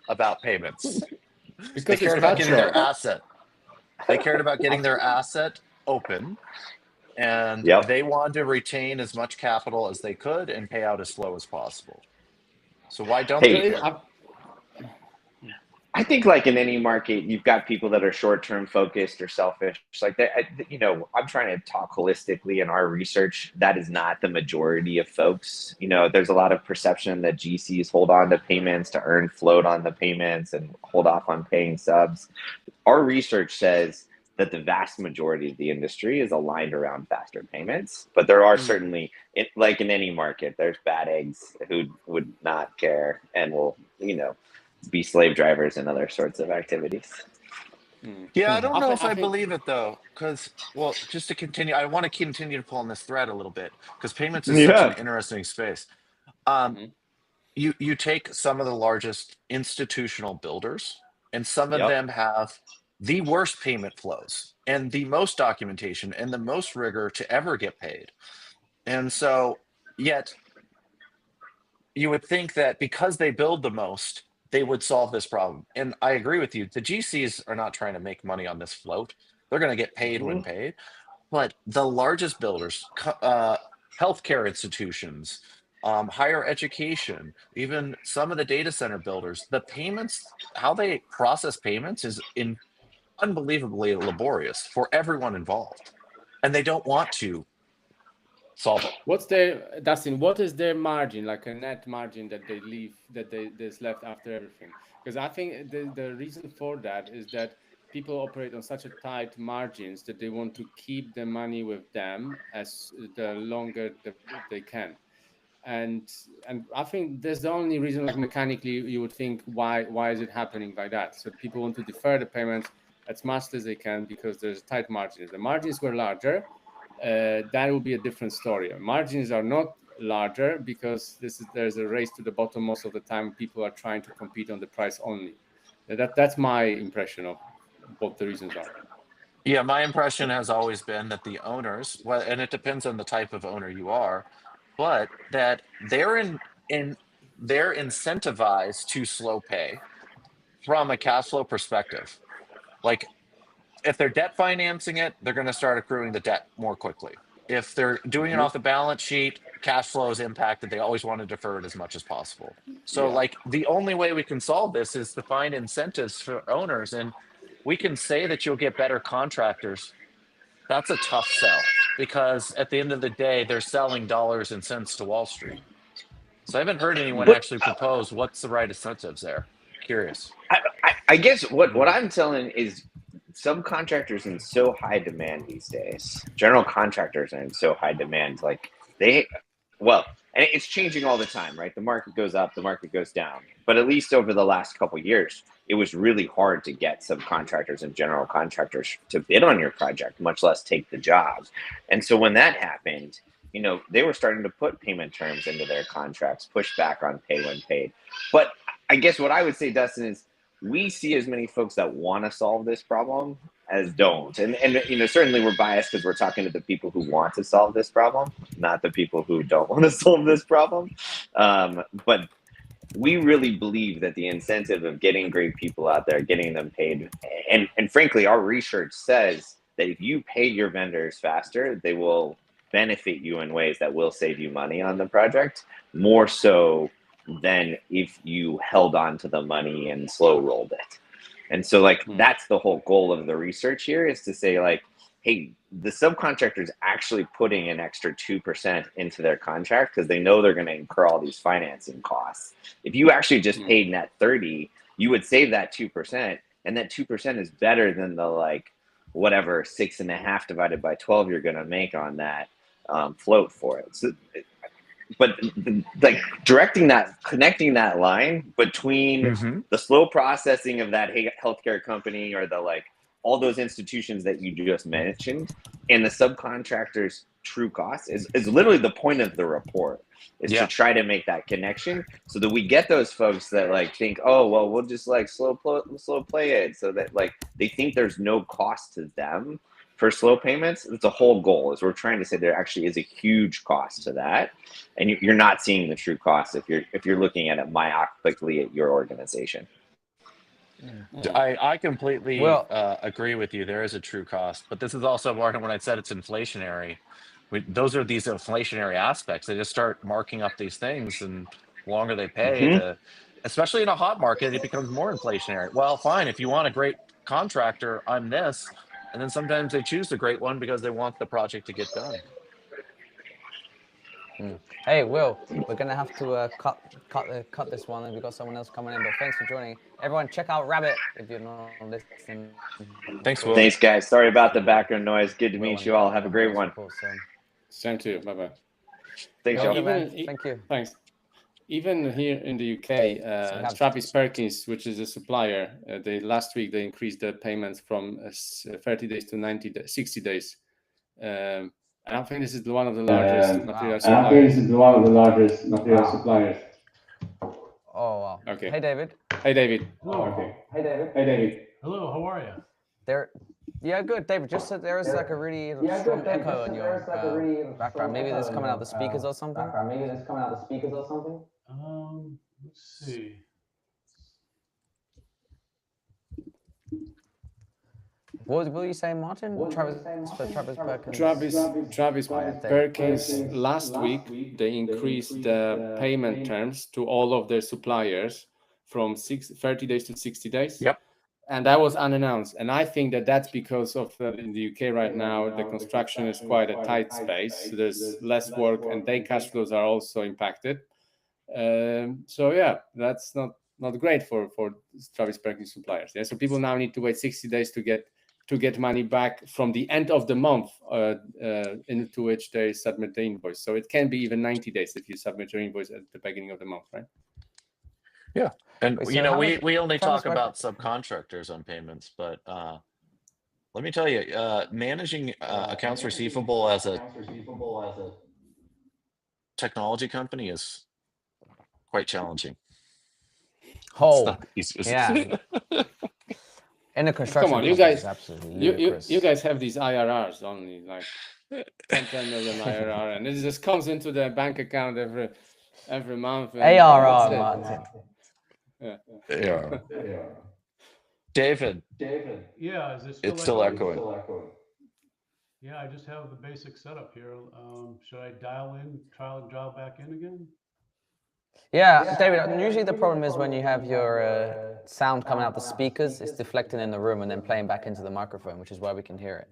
about payments. Because They cared about getting their cutthroat. asset. They cared about getting their asset open, and they wanted to retain as much capital as they could and pay out as slow as possible. So why don't they care? I think like in any market, you've got people that are short-term focused or selfish like that. I'm trying to talk holistically in our research. That is not the majority of folks. There's a lot of perception that GCs hold on to payments to earn float on the payments and hold off on paying subs. Our research says that the vast majority of the industry is aligned around faster payments, but there are certainly, like in any market, there's bad eggs who would not care and will, be slave drivers and other sorts of activities. Yeah, I don't know if I believe it though, because just to continue, I want to continue to pull on this thread a little bit because payments is such an interesting space. You take some of the largest institutional builders, and some of them have the worst payment flows and the most documentation and the most rigor to ever get paid. And so, yet, you would think that because they build the most, they would solve this problem. And I agree with you. The GCs are not trying to make money on this float. They're going to get paid when paid. But the largest builders, healthcare institutions, higher education, even some of the data center builders, the payments, how they process payments is unbelievably laborious for everyone involved. And they don't want to solve it. What's their, Dustin, what is their margin, like a net margin that they leave, that there's left after everything? Because I think the reason for that is that people operate on such a tight margins that they want to keep the money with them as the longer they can. And I think that's the only reason, like mechanically, you would think, why is it happening like that? So people want to defer the payments as much as they can because there's tight margins. If the margins were larger, that would be a different story. Margins are not larger because there's a race to the bottom most of the time. People are trying to compete on the price only. That's my impression of what the reasons are. Yeah, my impression has always been that the owners, well, and it depends on the type of owner you are, but that they're incentivized to slow pay from a cash flow perspective. Like if they're debt financing it, they're going to start accruing the debt more quickly. If they're doing it off the balance sheet, cash flow is impacted. They always want to defer it as much as possible. So, Yeah. like, the only way we can solve this is to find incentives for owners. And we can say that you'll get better contractors. That's a tough sell because at the end of the day, they're selling dollars and cents to Wall Street. So I haven't heard anyone But- actually propose what's the right incentives there. Curious. I guess what I'm telling is subcontractors in so high demand these days. General contractors are in so high demand. Like and it's changing all the time, right? The market goes up, the market goes down. But at least over the last couple of years, it was really hard to get subcontractors and general contractors to bid on your project, much less take the jobs. And so when that happened, they were starting to put payment terms into their contracts, push back on pay when paid. But I guess what I would say, Dustin, is we see as many folks that want to solve this problem as don't. And certainly we're biased because we're talking to the people who want to solve this problem, not the people who don't want to solve this problem. But we really believe that the incentive of getting great people out there, getting them paid, and frankly, our research says that if you pay your vendors faster, they will benefit you in ways that will save you money on the project, more so than if you held on to the money and slow rolled it. And so that's the whole goal of the research here, is to say hey, the subcontractor is actually putting an extra 2% into their contract because they know they're going to incur all these financing costs. If you actually just paid net 30, you would save that 2%, and that 2% is better than the whatever 6.5 divided by 12 you're going to make on that float for it. So, but connecting that line between the slow processing of that healthcare company or the all those institutions that you just mentioned and the subcontractor's true cost is literally the point of the report, is to try to make that connection so that we get those folks that think, oh, well, we'll just slow play it, so that they think there's no cost to them for slow payments. It's a whole goal, is we're trying to say there actually is a huge cost to that, and you're not seeing the true cost if you're looking at it myopically at your organization. I completely agree with you. There is a true cost, but this is also when I said it's inflationary. Those are these inflationary aspects. They just start marking up these things, and the longer they pay, especially in a hot market, it becomes more inflationary. Well, fine, if you want a great contractor, I'm this. And then sometimes they choose the great one because they want the project to get done. Hey, Will, we're gonna have to cut this one, and we've got someone else coming in. But thanks for joining, everyone. Check out Rabbit if you're not listening. Thanks, Will. Thanks, guys. Sorry about the background noise. Good to meet you all. Have a great one. Same to you. Bye bye. Thanks, y'all. Thank you. Thanks. Even here in the UK, Travis Perkins, which is a supplier, last week they increased the payments from 30 days to 60 days. And I think this is one of the largest material suppliers. Oh, wow. Okay. Hey, David. Hey, David. Hello. Okay. Hey, David. Hey, David. Hello, how are you? Yeah, good, David. Just that there is a really strong echo in your background. Maybe this coming out the speakers or something. Let's see. What were you saying, Martin? Travis Perkins. Travis Perkins. Last week they increased the payment terms to all of their suppliers from 30 days to 60 days. Yep. and that was unannounced. And I think that that's because of in the UK right now, the construction is quite a tight space. So there's less work, and their cash flows are also impacted. So yeah, that's not great for Travis Perkins suppliers. Yeah, so people now need to wait 60 days to get money back from the end of the month into which they submit the invoice. So it can be even 90 days if you submit your invoice at the beginning of the month, right? Yeah. And Wait, you so know, how we does we only Travis talk about Perkins- subcontractors on payments, but let me tell you, managing accounts receivable as a technology company is quite challenging. It's Oh, not easy. yeah. In the Come construction on, you business, guys, it's absolutely you ludicrous. guys have these IRRs only like 10 million IRR, and it just comes into the bank account every month. And ARR, that's it. Martin. Yeah. Yeah. David, Yeah, is it still it's still echoing? echoing. Yeah, I just have the basic setup here. Should I dial back in again? Yeah, David, usually the problem is when you have your sound coming out the speakers, it's deflecting in the room and then playing back into the microphone, which is why we can hear it.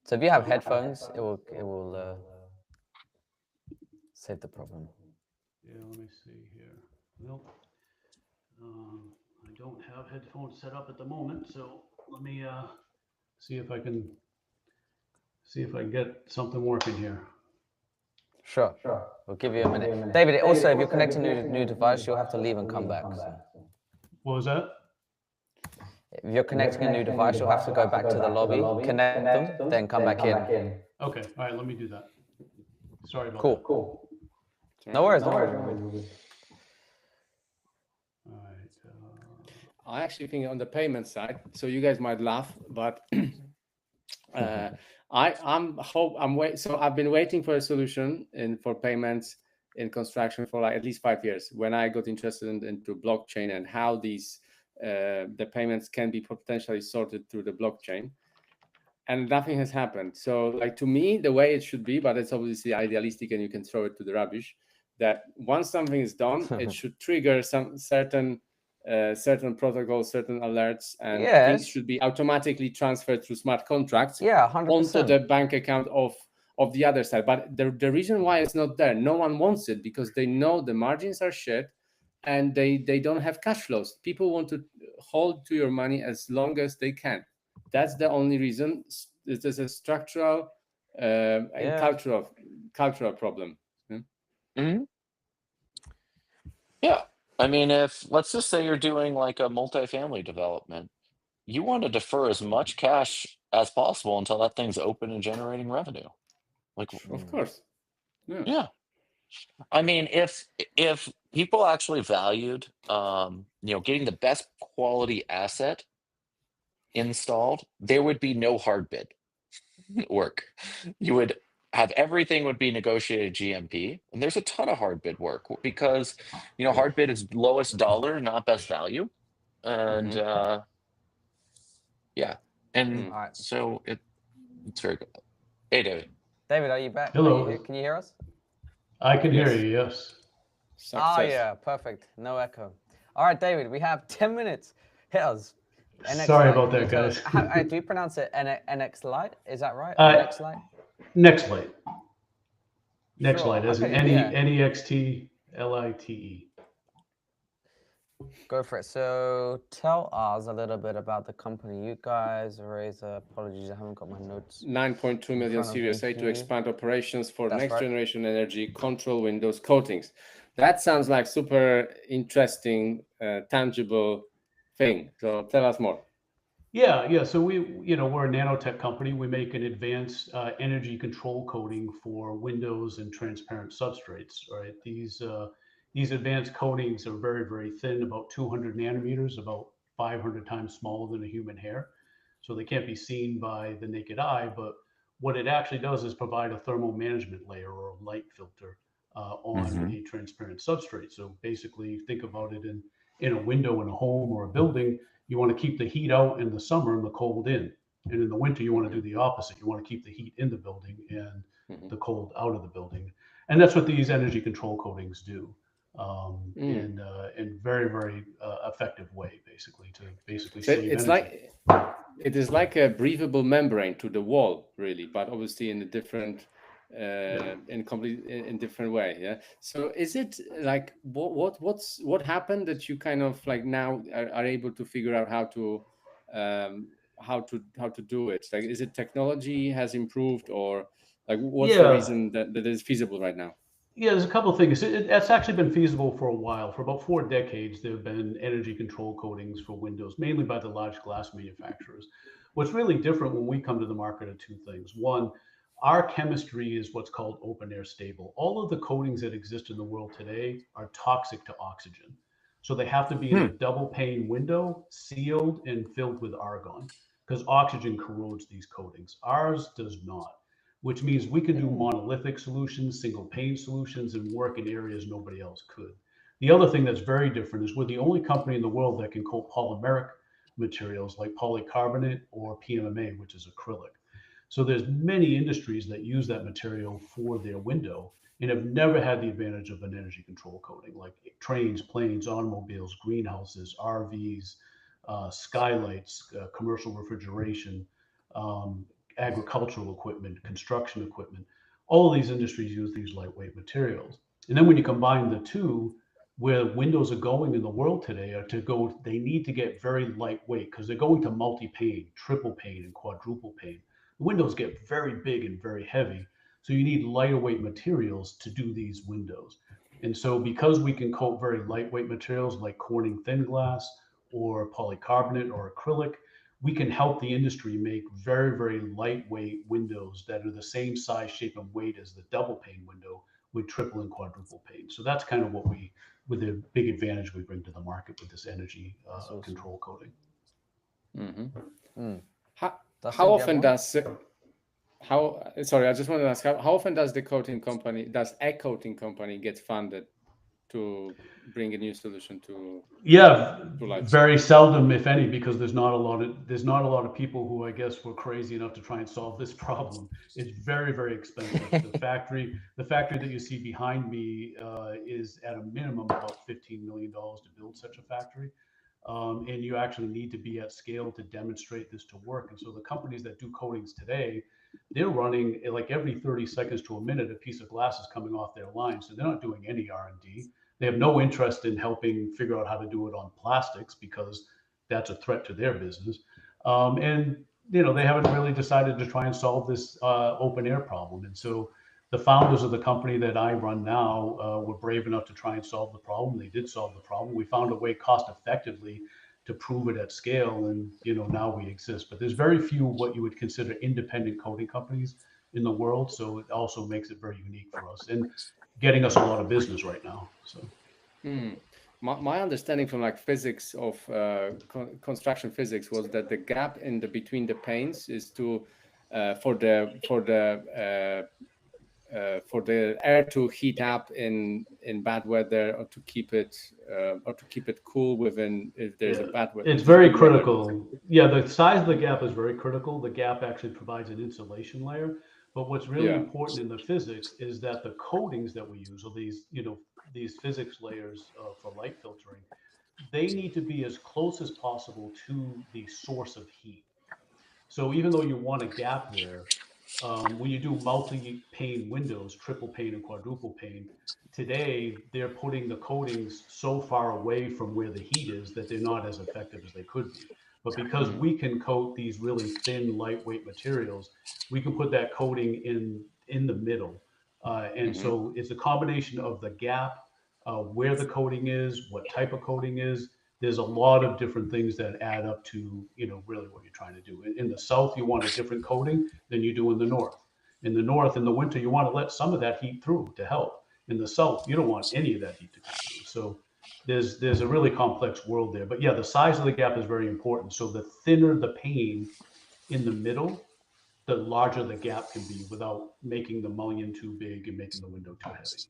So if you have headphones, it will save the problem. Yeah, let me see here. Nope. I don't have headphones set up at the moment, so let me see if I can get something working here. Sure, we'll give you a minute. David, also, if you're connecting to a new device, you'll have to leave and come back. So. What was that? If you're connecting a new device, you'll have to go back to the lobby, connect them, then come back in. Okay, all right, let me do that. Sorry about that. Cool. No worries, no worries. All right. I actually think on the payment side, so you guys might laugh, but so I've been waiting for a solution for payments in construction for like at least 5 years. When I got interested into blockchain and how these the payments can be potentially sorted through the blockchain, and nothing has happened. So like to me, the way it should be, but it's obviously idealistic and you can throw it to the rubbish, that once something is done, it should trigger some certain protocols, certain alerts, and things should be automatically transferred through smart contracts 100%. onto the bank account of the other side. But the reason why it's not there, no one wants it because they know the margins are shit and they don't have cash flows. People want to hold to your money as long as they can. That's the only reason. It is a structural and cultural problem. Mm-hmm. Yeah. I mean, let's just say you're doing like a multifamily development, you want to defer as much cash as possible until that thing's open and generating revenue. Like, of course. Yeah. I mean, if people actually valued, getting the best quality asset installed, there would be no hard bid work. You would have everything would be negotiated GMP, and there's a ton of hard bid work because hard bid is lowest dollar, not best value, and yeah, and so it's very good. Hey, David. David, are you back? Hello. Can you hear us? I can hear you. Yes. Success. Yeah, perfect. No echo. All right, David, we have 10 minutes. Hit us. Sorry about that, guys. Do you pronounce it NX Lite? Is that right? NX Lite? Next Lite. Next Sure. Lite, as in NEXT LITE. Go for it. So tell us a little bit about the company. You guys raised, apologies, I haven't got my notes. 9.2 million Series A to expand operations for next generation energy control Windows coatings. That sounds like super interesting, tangible thing. So tell us more. Yeah. So we're a nanotech company. We make an advanced energy control coating for windows and transparent substrates. Right. These advanced coatings are very, very thin, about 200 nanometers, about 500 times smaller than a human hair. So they can't be seen by the naked eye. But what it actually does is provide a thermal management layer or a light filter on a transparent substrate. So basically, think about it in a window in a home or a building. You want to keep the heat out in the summer and the cold in. And in the winter, you want to do the opposite. You want to keep the heat in the building and the cold out of the building. And that's what these energy control coatings do. in very, very effective way, basically, to basically So save it's energy. it is like a breathable membrane to the wall, really, but obviously in a different, in different way. Yeah. So is it like what happened that you kind of like now are able to figure out how to do it? Like, is it technology has improved, or like what's the Yeah. reason that it is feasible right now? Yeah, there's a couple of things. It's actually been feasible for a while. For about 4 decades, there have been energy control coatings for windows, mainly by the large glass manufacturers. What's really different when we come to the market are two things. One, our chemistry is what's called open air stable. All of the coatings that exist in the world today are toxic to oxygen. So they have to be in a double pane window, sealed and filled with argon, because oxygen corrodes these coatings. Ours does not, which means we can do monolithic solutions, single pane solutions, and work in areas nobody else could. The other thing that's very different is we're the only company in the world that can coat polymeric materials like polycarbonate or PMMA, which is acrylic. So there's many industries that use that material for their window and have never had the advantage of an energy control coating, like trains, planes, automobiles, greenhouses, RVs, skylights, commercial refrigeration, um, agricultural equipment, construction equipment. All of these industries use these lightweight materials. And then when you combine the two, where windows are going in the world today are to go, they need to get very lightweight because they're going to multi-pane, triple pane, and quadruple pane. The windows get very big and very heavy. So you need lighter weight materials to do these windows. And so because we can coat very lightweight materials like Corning thin glass or polycarbonate or acrylic, we can help the industry make very, very lightweight windows that are the same size, shape, and weight as the double pane window with triple and quadruple pane. So that's kind of what we, with the big advantage we bring to the market with this energy awesome. control coating. How often does sorry, I just wanted to ask how often does a coating company get funded to bring a new solution to life? Very seldom, if any, because there's not a lot of people who I guess were crazy enough to try and solve this problem. It's very, very expensive. The factory that you see behind me is at a minimum about $15 million to build such a factory. And you actually need to be at scale to demonstrate this to work. And so the companies that do coatings today, they're running like every 30 seconds to a minute, a piece of glass is coming off their line. So they're not doing any R&D. They have no interest in helping figure out how to do it on plastics because that's a threat to their business. And they haven't really decided to try and solve this open air problem. And so the founders of the company that I run now were brave enough to try and solve the problem. They did solve the problem. We found a way cost effectively to prove it at scale, and now we exist. But there's very few what you would consider independent coating companies in the world, so it also makes it very unique for us and getting us a lot of business right now. So my understanding from like physics of construction physics was that the gap between the panes is to for the air to heat up in bad weather, or to keep it cool within if there's a bad weather. It's very critical. Yeah, the size of the gap is very critical. The gap actually provides an insulation layer. But what's really important in the physics is that the coatings that we use, or these physics layers for light filtering, they need to be as close as possible to the source of heat. So even though you want a gap there, when you do multi-pane windows, triple pane and quadruple pane, today they're putting the coatings so far away from where the heat is that they're not as effective as they could be. But because we can coat these really thin, lightweight materials, we can put that coating in the middle. And so it's a combination of the gap, where the coating is, what type of coating is. There's a lot of different things that add up to, really what you're trying to do. In the South, you want a different coating than you do in the North. In the North, in the winter, you want to let some of that heat through to help. In the South, you don't want any of that heat to come through. So there's a really complex world there. But yeah, the size of the gap is very important. So the thinner the pane in the middle, the larger the gap can be without making the mullion too big and making the window too heavy.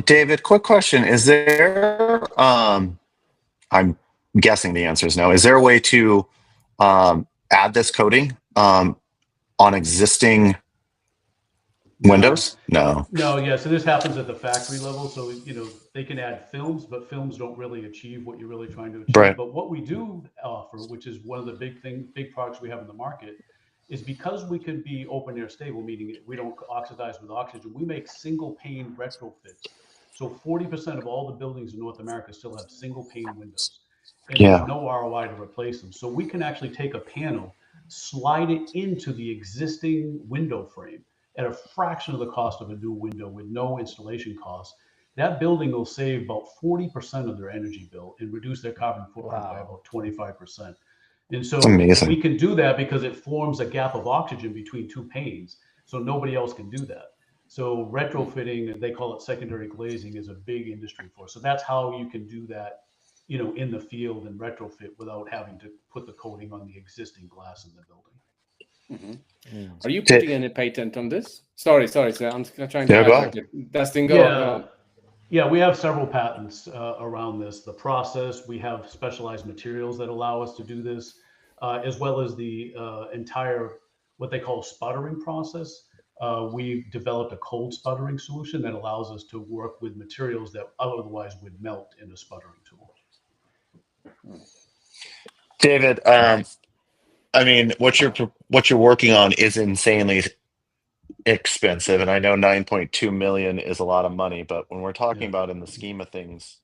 David, quick question. Is there, I'm guessing the answer is no. Is there a way to add this coating on existing Windows? No. No, yeah. So this happens at the factory level. So, they can add films, but films don't really achieve what you're really trying to achieve. Right. But what we do offer, which is one of the big products we have in the market, is because we can be open air stable, meaning we don't oxidize with oxygen. We make single pane retrofits. So 40% of all the buildings in North America still have single pane windows, and there's Yeah. no ROI to replace them. So we can actually take a panel, slide it into the existing window frame at a fraction of the cost of a new window with no installation costs. That building will save about 40% of their energy bill and reduce their carbon footprint by Wow. about 25%. And It's so amazing. we can do that because it forms a gap of oxygen between two panes. So nobody else can do that. So retrofitting, they call it secondary glazing, is a big industry for us. So that's how you can do that, in the field and retrofit without having to put the coating on the existing glass in the building. Are you putting any patent on this? Sorry. So I'm trying to Yeah, go hijack ahead. it. Dustin, go on. Yeah, we have several patents around this. The process, we have specialized materials that allow us to do this, as well as the entire, what they call sputtering process. We've developed a cold sputtering solution that allows us to work with materials that otherwise would melt in a sputtering tool. David, I mean, what you're working on is insanely expensive, and I know 9.2 million is a lot of money, but when we're talking about in the scheme of things,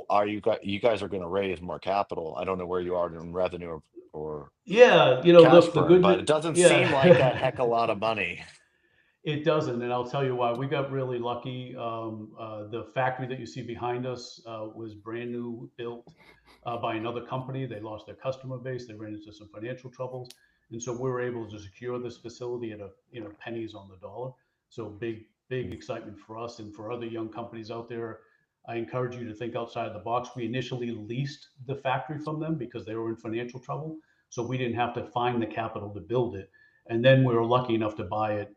are you guys are going to raise more capital? I don't know where you are in revenue or Yeah, cash look, the burn, good but it doesn't yeah. seem like that heck a lot of money. It doesn't, and I'll tell you why. We got really lucky. The factory that you see behind us was brand new, built by another company. They lost their customer base. They ran into some financial troubles, and so we were able to secure this facility at pennies on the dollar. So big excitement for us and for other young companies out there. I encourage you to think outside the box. We initially leased the factory from them because they were in financial trouble, so we didn't have to find the capital to build it. And then we were lucky enough to buy it,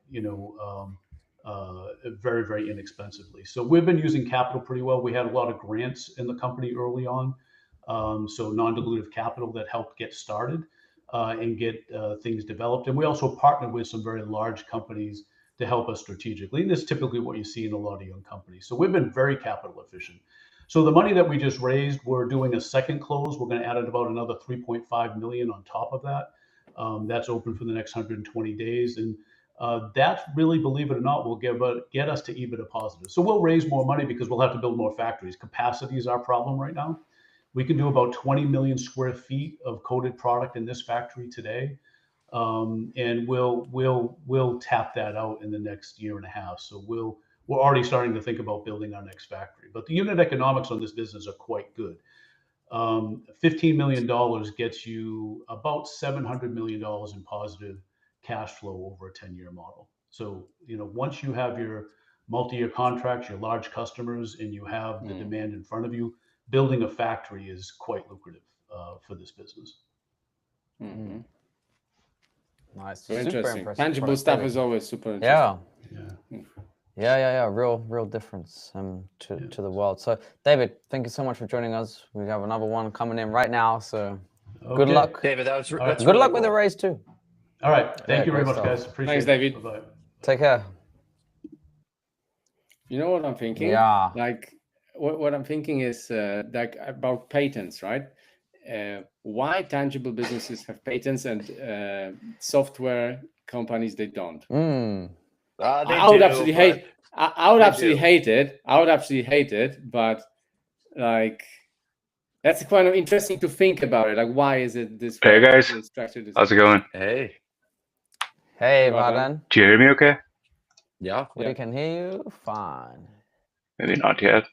very, very inexpensively. So we've been using capital pretty well. We had a lot of grants in the company early on, so non-dilutive capital that helped get started and get things developed. And we also partnered with some very large companies to help us strategically. And this is typically what you see in a lot of young companies. So we've been very capital efficient. So the money that we just raised, we're doing a second close. We're going to add about another 3.5 million on top of that. That's open for the next 120 days. And that really, believe it or not, will get us to EBITDA positive. So we'll raise more money because we'll have to build more factories. Capacity is our problem right now. We can do about 20 million square feet of coated product in this factory today. And we'll tap that out in the next year and a half. So we're already starting to think about building our next factory. But the unit economics on this business are quite good. $15 million gets you about $700 million in positive cash flow over a 10-year model. So, once you have your multi-year contracts, your large customers, and you have the demand in front of you, building a factory is quite lucrative for this business. Mm-hmm. Nice. So Super interesting. impressive Tangible stuff productivity. is always super interesting. Yeah. Real difference to the world. So, David, thank you so much for joining us. We have another one coming in right now. So, good luck. David, that's All right. Good really luck with cool. the race too. All right. Thank you very great much, stuff. guys. Appreciate Thanks, it. David. Bye-bye. Take care. You know what I'm thinking? Yeah. Like what I'm thinking is like about patents, right? Why tangible businesses have patents and software companies they don't? I would absolutely hate. I would absolutely hate it. I would absolutely hate it. But like, that's kind of interesting to think about it. Like, why is it this way? Hey guys, Structured how's it going? Hey. Hey, Vadan. Vadan. Do you hear me okay? Yeah. We can hear you fine. Maybe not yet.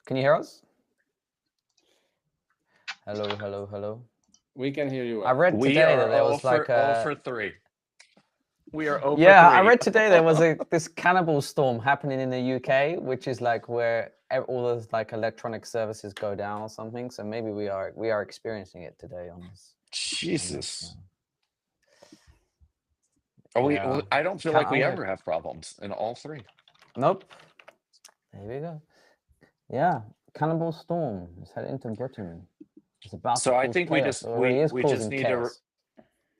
Can you hear us? Hello. We can hear you. I read We today are that there was like all for 3. We are over. Yeah, I read today there was this cannibal storm happening in the UK, which is like where all those like electronic services go down or something. So maybe we are experiencing it today on this. Jesus. Are we? Yeah. I don't feel like we ever have problems in all 3. Nope. There we go. Yeah, cannibal storm is headed into Britain. It's about. So I think we just chaos. we just need chaos.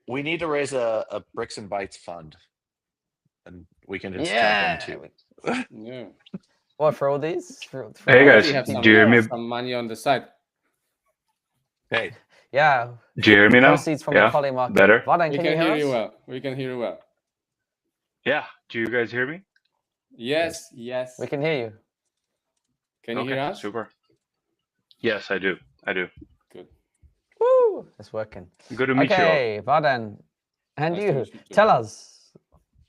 to raise a Bricks and Bytes fund and we can just Yeah. jump into. Yeah. What, for all these? Hey, We guys, already have do some, you hear me? some money on the side. Hey, Yeah. Do you hear me now? Proceeds from the Yeah, Collie market. better. Vaden, We can can you hear hear you us? well. We can hear you well. Yeah, do you guys hear me? Yes, yes. We can hear you. Can you hear us? Super. Yes, I do. Good. Woo! It's working. Good to meet you all. Okay, Vaden. And Nice to you, meet you too. tell us.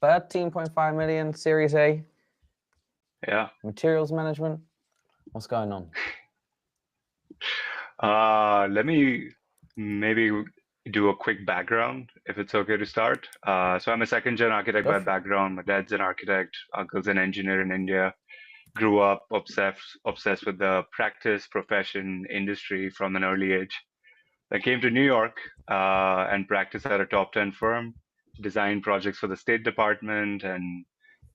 13.5 million Series A, Yeah. materials management. What's going on? Let me maybe do a quick background, if it's okay to start. So I'm a second-gen architect Go by for it. background. My dad's an architect, uncle's an engineer in India. Grew up obsessed with the practice, profession, industry from an early age. I came to New York and practiced at a top 10 firm, designed projects for the State Department and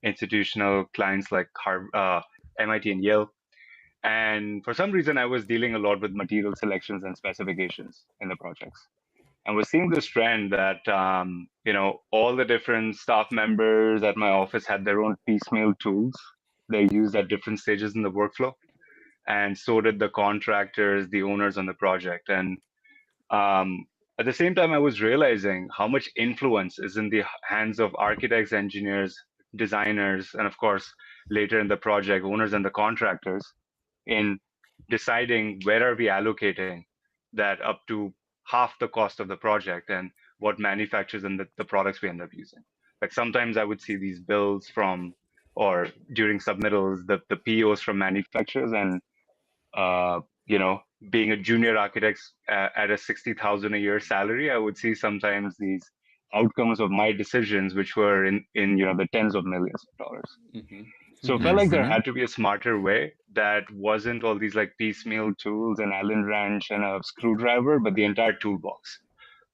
institutional clients like MIT and Yale. And for some reason, I was dealing a lot with material selections and specifications in the projects. And we're seeing this trend that, all the different staff members at my office had their own piecemeal tools they used at different stages in the workflow. And so did the contractors, the owners on the project. And at the same time, I was realizing how much influence is in the hands of architects, engineers, designers, and of course, later in the project, owners and the contractors in deciding where are we allocating that up to half the cost of the project and what manufacturers and the products we end up using. Like sometimes I would see these bills from, or during submittals, the POs from manufacturers and being a junior architect at a 60,000 a year salary, I would see sometimes these outcomes of my decisions, which were in the tens of millions of dollars. Mm-hmm. So it felt like there had to be a smarter way that wasn't all these like piecemeal tools, an Allen wrench and a screwdriver, but the entire toolbox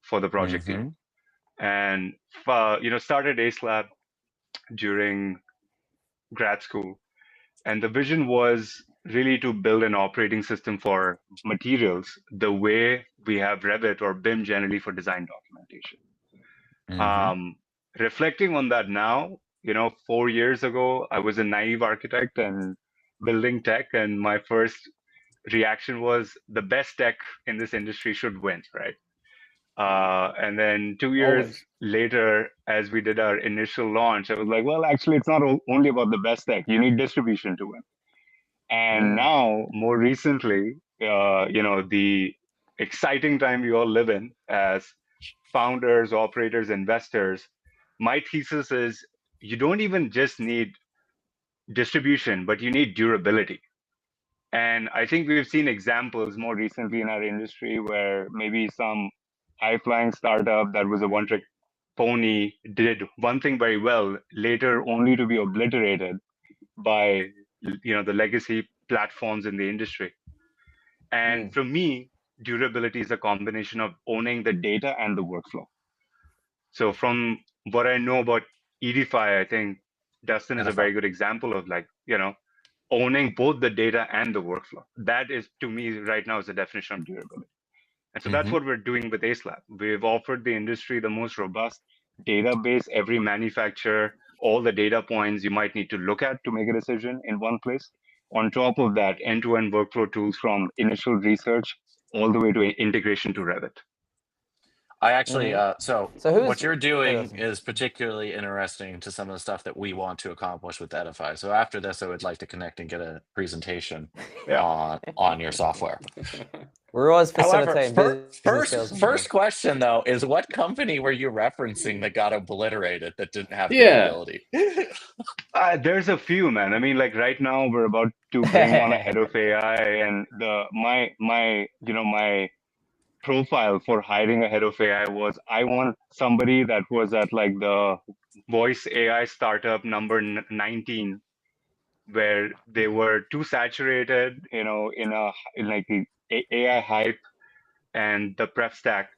for the project team. And started Ace Lab during grad school. And the vision was really to build an operating system for materials the way we have Revit or BIM generally for design documentation. Reflecting on that now, 4 years ago, I was a naive architect and building tech, and my first reaction was the best tech in this industry should win, right? And then 2 years Always. later, as we did our initial launch, I was like, well, actually, it's not only about the best tech. You need distribution to win. And now, more recently, the exciting time we all live in as founders, operators, investors, my thesis is you don't even just need distribution, but you need durability. And I think we've seen examples more recently in our industry where maybe some high-flying startup that was a one-trick pony did one thing very well, later only to be obliterated by the legacy platforms in the industry. And for me, durability is a combination of owning the data and the workflow. So from what I know about Edify, I think Dustin is a very good example of owning both the data and the workflow. That is, to me, right now is the definition of durability. And so that's what we're doing with Ace Lab. We've offered the industry the most robust database, every manufacturer, all the data points you might need to look at to make a decision in one place. On top of that, end-to-end workflow tools from initial research all the way to integration to Revit. I actually, so who's- what you're doing Dustin. is particularly interesting to some of the stuff that we want to accomplish with Edify. So after this, I would like to connect and get a presentation on your software. We're always However, facilitating business deals. first question though is what company were you referencing that got obliterated that didn't have Yeah. durability? There's a few, man. I mean, like right now we're about to bring on a head of AI, and my profile for hiring a head of AI was I want somebody that was at like the voice AI startup number 19, where they were too saturated, in like the AI hype and the prep stack.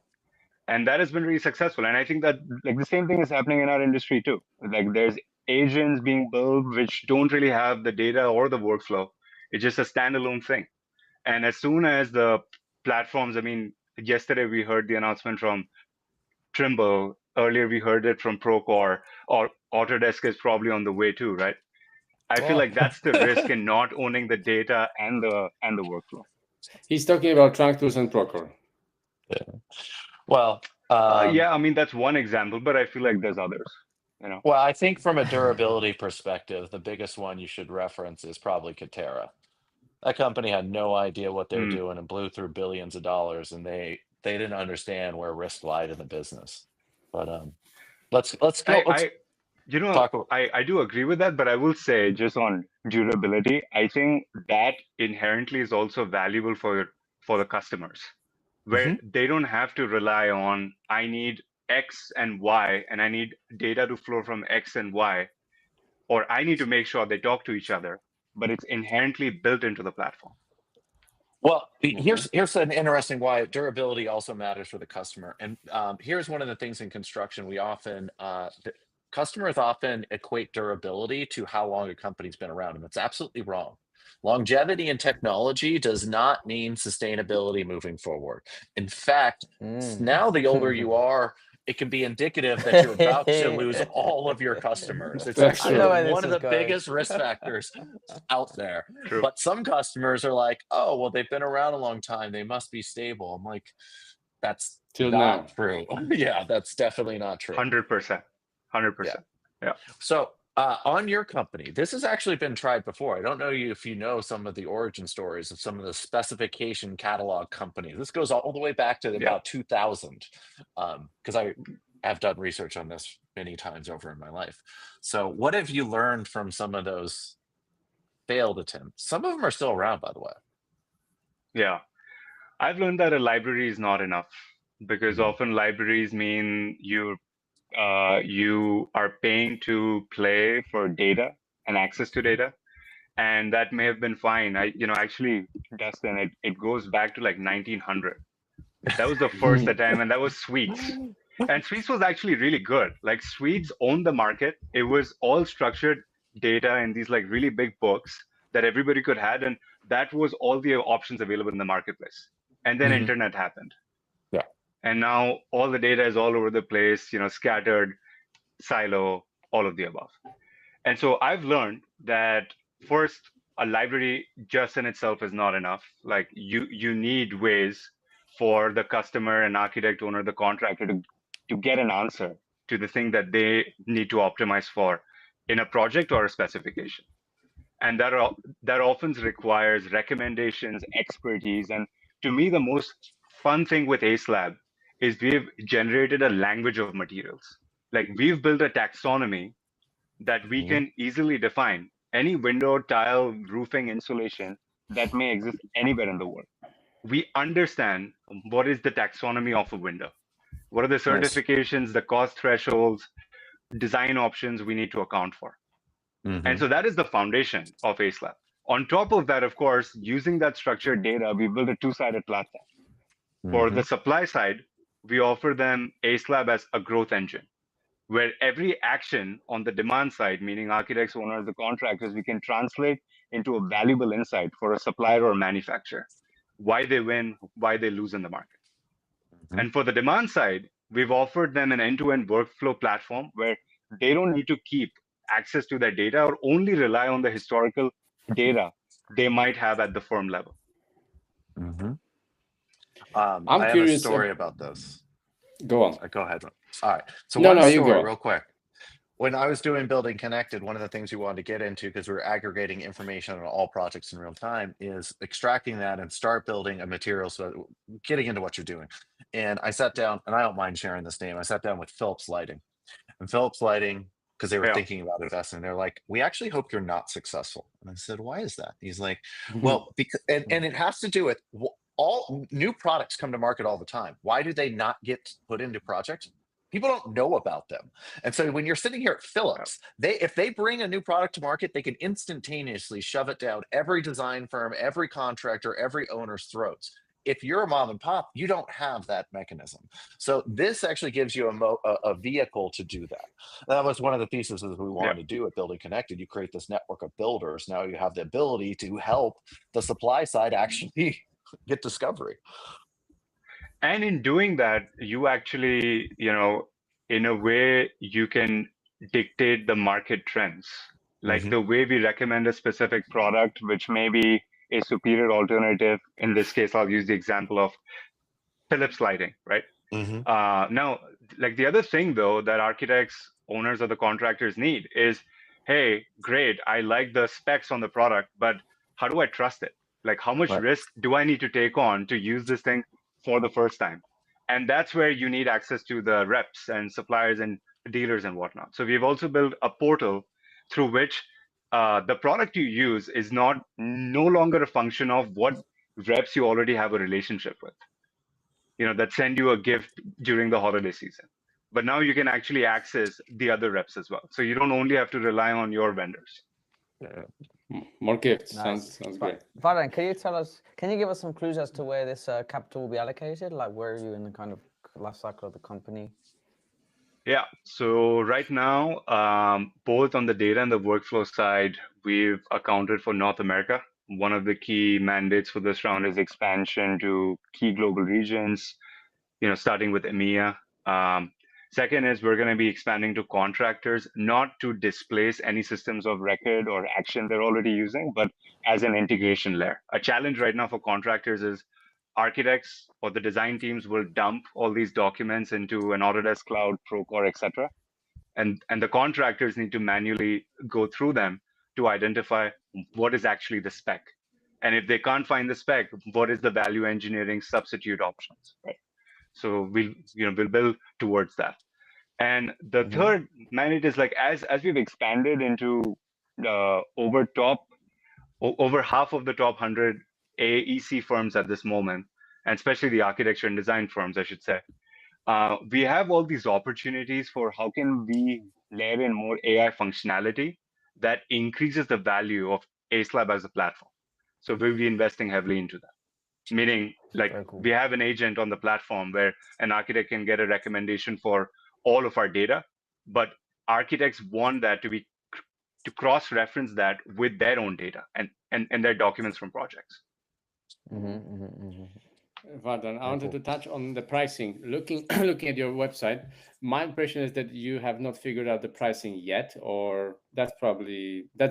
And that has been really successful. And I think that like the same thing is happening in our industry too. Like there's agents being built which don't really have the data or the workflow. It's just a standalone thing. And as soon as the platforms, I mean, yesterday we heard the announcement from Trimble earlier we heard it from Procore, or Autodesk is probably on the way too, right? I feel Well, like that's the risk in not owning the data and the workflow. He's talking about Tractors and Procore. Well, Yeah, I mean that's one example, but I feel like there's others. well, I think from a durability perspective, the biggest one you should reference is probably Katera. That company had no idea what they were doing and blew through billions of dollars, and they didn't understand where risk lied in the business. But let's go. Let's talk about. I do agree with that, but I will say just on durability, I think that inherently is also valuable for the customers, where they don't have to rely on I need X and Y, and I need data to flow from X and Y, or I need to make sure they talk to each other, but it's inherently built into the platform. Well, here's an interesting why durability also matters for the customer. And here's one of the things in construction we often customers often equate durability to how long a company's been around, and that's absolutely wrong. Longevity in technology does not mean sustainability moving forward. In fact, now the older you are, it can be indicative that you're about to lose all of your customers. It's actually one of the biggest risk factors out there. True. But some customers are like, oh, well, they've been around a long time. They must be stable. I'm like, that's not true. Yeah, that's definitely not true. 100%. 100%. Yeah. So on your company, this has actually been tried before. I don't know if you know some of the origin stories of some of the specification catalog companies. This goes all the way back to about 2000, because I have done research on this many times over in my life. So what have you learned from some of those failed attempts? Some of them are still around, by the way. Yeah. I've learned that a library is not enough, because often libraries mean you are paying to play for data and access to data, and that may have been fine. Actually, Dustin, it goes back to like 1900. That was the first time, and that was Suites. And Suites was actually really good. Like Suites owned the market. It was all structured data in these like really big books that everybody could have, and that was all the options available in the marketplace. And then internet happened. Yeah. And now all the data is all over the place, scattered, silo, all of the above. And so I've learned that first, a library just in itself is not enough. Like you need ways for the customer and architect, owner, the contractor to get an answer to the thing that they need to optimize for in a project or a specification. And that often requires recommendations, expertise. And to me, the most fun thing with Ace Lab is we've generated a language of materials. Like we've built a taxonomy that we can easily define any window, tile, roofing, insulation that may exist anywhere in the world. We understand what is the taxonomy of a window. What are the certifications, the cost thresholds, design options we need to account for. And so that is the foundation of Ace Lab. On top of that, of course, using that structured data, we build a two-sided platform. For the supply side, we offer them Ace Lab as a growth engine, where every action on the demand side, meaning architects, owners, the contractors, we can translate into a valuable insight for a supplier or manufacturer, why they win, why they lose in the market. And for the demand side, we've offered them an end-to-end workflow platform where they don't need to keep access to their data or only rely on the historical data they might have at the firm level. I'm I curious. have a story about this. Go on. Go ahead. All right. So No, one you story go. real quick. When I was doing Building Connected, one of the things we wanted to get into, because we were aggregating information on all projects in real time, is extracting that and start building a material. So getting into what you're doing. And I sat down, and I don't mind sharing this name. I sat down with Philips Lighting. And Philips Lighting, because they were thinking about investing, they're like, we actually hope you're not successful. And I said, why is that? He's like, well, because, and it has to do with all new products come to market all the time. Why do they not get put into projects? People don't know about them. And so when you're sitting here at Philips, if they bring a new product to market, they can instantaneously shove it down every design firm, every contractor, every owner's throats. If you're a mom and pop, you don't have that mechanism. So this actually gives you a vehicle to do that. That was one of the theses that we wanted to do at Building Connected. You create this network of builders. Now you have the ability to help the supply side actually get discovery. And in doing that, you actually, in a way you can dictate the market trends. Like the way we recommend a specific product, which may be a superior alternative. In this case, I'll use the example of Philips lighting, right? Now, like the other thing though that architects, owners, or the contractors need is, hey, great, I like the specs on the product, but how do I trust it? Like, how much risk do I need to take on to use this thing for the first time? And that's where you need access to the reps and suppliers and dealers and whatnot. So we've also built a portal through which the product you use is no longer a function of what reps you already have a relationship with, that send you a gift during the holiday season. But now you can actually access the other reps as well. So you don't only have to rely on your vendors. More gifts. Nice. Sounds great. Vadan, can you give us some clues as to where this capital will be allocated? Like, where are you in the kind of life cycle of the company? Yeah, so right now, both on the data and the workflow side, we've accounted for North America. One of the key mandates for this round is expansion to key global regions, starting with EMEA. Second is we're going to be expanding to contractors, not to displace any systems of record or action they're already using, but as an integration layer. A challenge right now for contractors is architects or the design teams will dump all these documents into an Autodesk Cloud, Procore, etc. And the contractors need to manually go through them to identify what is actually the spec. And if they can't find the spec, what is the value engineering substitute options, right? So we'll build towards that. And the third mandate is like as we've expanded into over half of the top 100 AEC firms at this moment, and especially the architecture and design firms, I should say, we have all these opportunities for how can we layer in more AI functionality that increases the value of AceLab as a platform. So we'll be investing heavily into that. Meaning, like, we have an agent on the platform where an architect can get a recommendation for all of our data, but architects want that to cross-reference that with their own data and their documents from projects. Vadan, I wanted to touch on the pricing. Looking at your website, my impression is that you have not figured out the pricing yet, or that's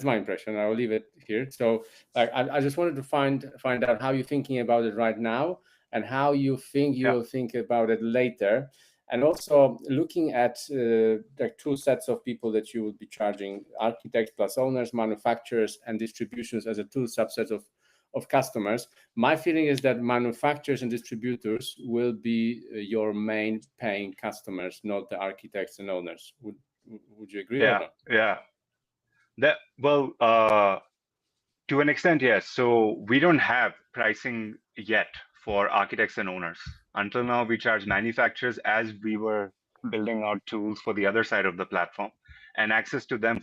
my impression. I will leave it here. So I just wanted to find out how you're thinking about it right now and how you think you will think about it later. And also looking at the two sets of people that you would be charging, architects plus owners, manufacturers, and distributions as a two subsets of customers. My feeling is that manufacturers and distributors will be your main paying customers, not the architects and owners. Would you agree or not? Yeah. To an extent, yes. So we don't have pricing yet for architects and owners. Until now, we charge manufacturers as we were building out tools for the other side of the platform, and access to them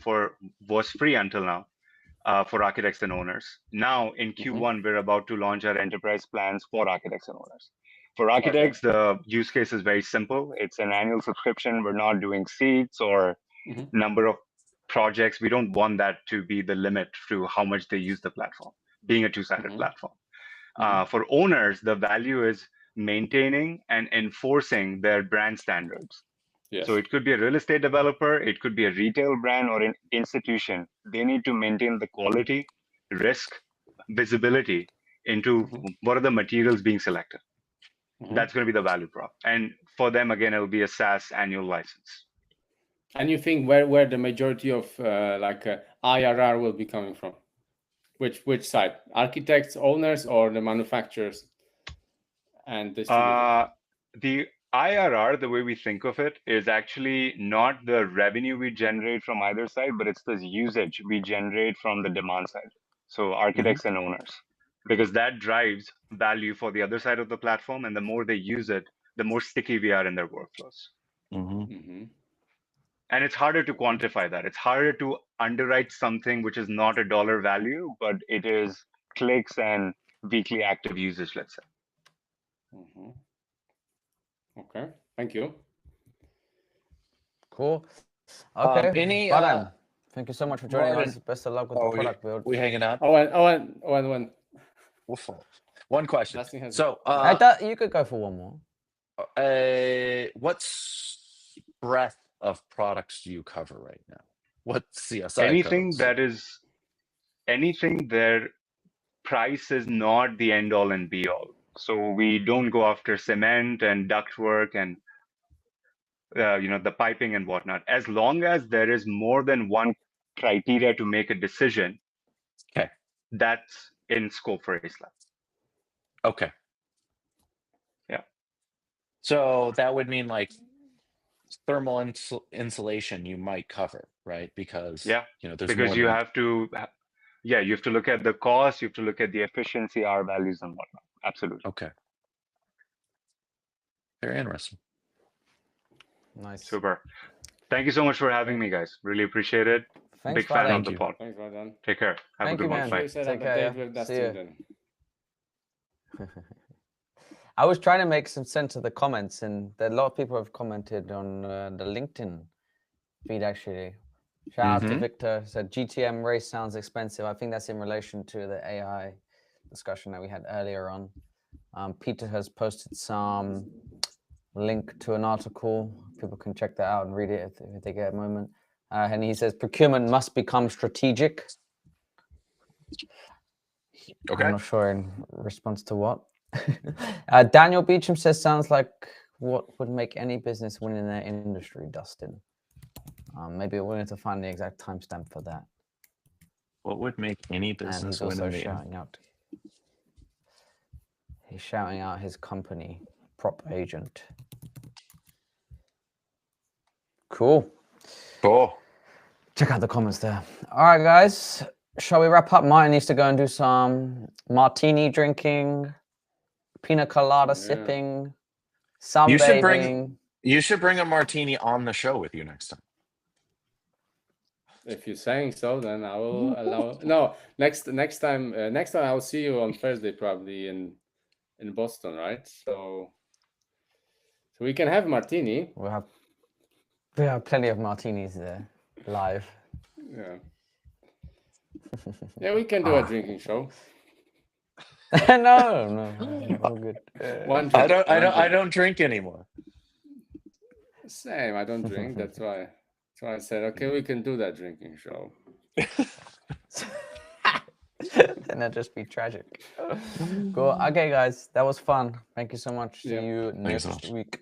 was free until now. For architects and owners. Now in Q1, we're about to launch our enterprise plans for architects and owners. For architects, the use case is very simple. It's an annual subscription. We're not doing seats or number of projects. We don't want that to be the limit to how much they use the platform, being a two-sided platform. For owners, the value is maintaining and enforcing their brand standards. Yes. So it could be a real estate developer, it could be a retail brand or an institution. They need to maintain the quality, risk, visibility into what are the materials being selected. That's going to be the value prop. And for them, again, it'll be a SaaS annual license. And you think where the majority of IRR will be coming from? Which side? Architects, owners, or the manufacturers and distributors? The IRR, the way we think of it, is actually not the revenue we generate from either side, but it's the usage we generate from the demand side. So architects and owners, because that drives value for the other side of the platform. And the more they use it, the more sticky we are in their workflows. And it's harder to quantify that. It's harder to underwrite something which is not a dollar value, but it is clicks and weekly active usage, let's say. Okay, thank you. Cool. Okay, Vadan, thank you so much for joining us. Best of luck with the product build. We hanging out? One. One question. So you could go for one more. breadth of products do you cover right now? What CSI anything codes? that is anything their price is not the end all and be all. So we don't go after cement and ductwork and the piping and whatnot. As long as there is more than one criteria to make a decision, Okay. that's in scope for ASLab. Okay. Yeah. So that would mean like thermal insulation you might cover, right? Because Yeah, there's because more you than have to, you have to look at the cost, you have to look at the efficiency, R values and whatnot. Absolutely. Okay. Very interesting. Nice. Super. Thank you so much for having me, guys. Really appreciate it. Thanks, Big fan Vadim. of the you. pod. Thanks, Vadim. Take care. Have Thank a you, good one. man. Sure Bye. you set Take up a care, date yeah. with See Dustin ya. then. I was trying to make some sense of the comments, and a lot of people have commented on the LinkedIn feed, actually. Shout out to Victor, said GTM race sounds expensive. I think that's in relation to the AI discussion that we had earlier on. Peter has posted some link to an article. People can check that out and read it if they get a moment. And he says procurement must become strategic. Okay. I'm not sure in response to what. Daniel Beecham says sounds like what would make any business win in their industry, Dustin. Maybe we're going to find the exact timestamp for that. What would make any And business he's win also in the shouting out. He's shouting out his company, Prop Agent. Cool. Cool. Check out the comments there. All right, guys. Shall we wrap up? Martin needs to go and do some martini drinking, pina colada sipping, sunbathing. You should bring a martini on the show with you next time. If you're saying so, then I will allow. No, next time I will see you on Thursday, probably in Boston, right? So we can have martini. We have plenty of martinis there, live. Yeah. Yeah, we can do a drinking show. No, all good. One drink. I don't drink anymore. Same. I don't drink. That's why I said, okay, we can do that drinking show. Then that'd just be tragic. Cool. Okay, guys, that was fun. Thank you so much. See you next week.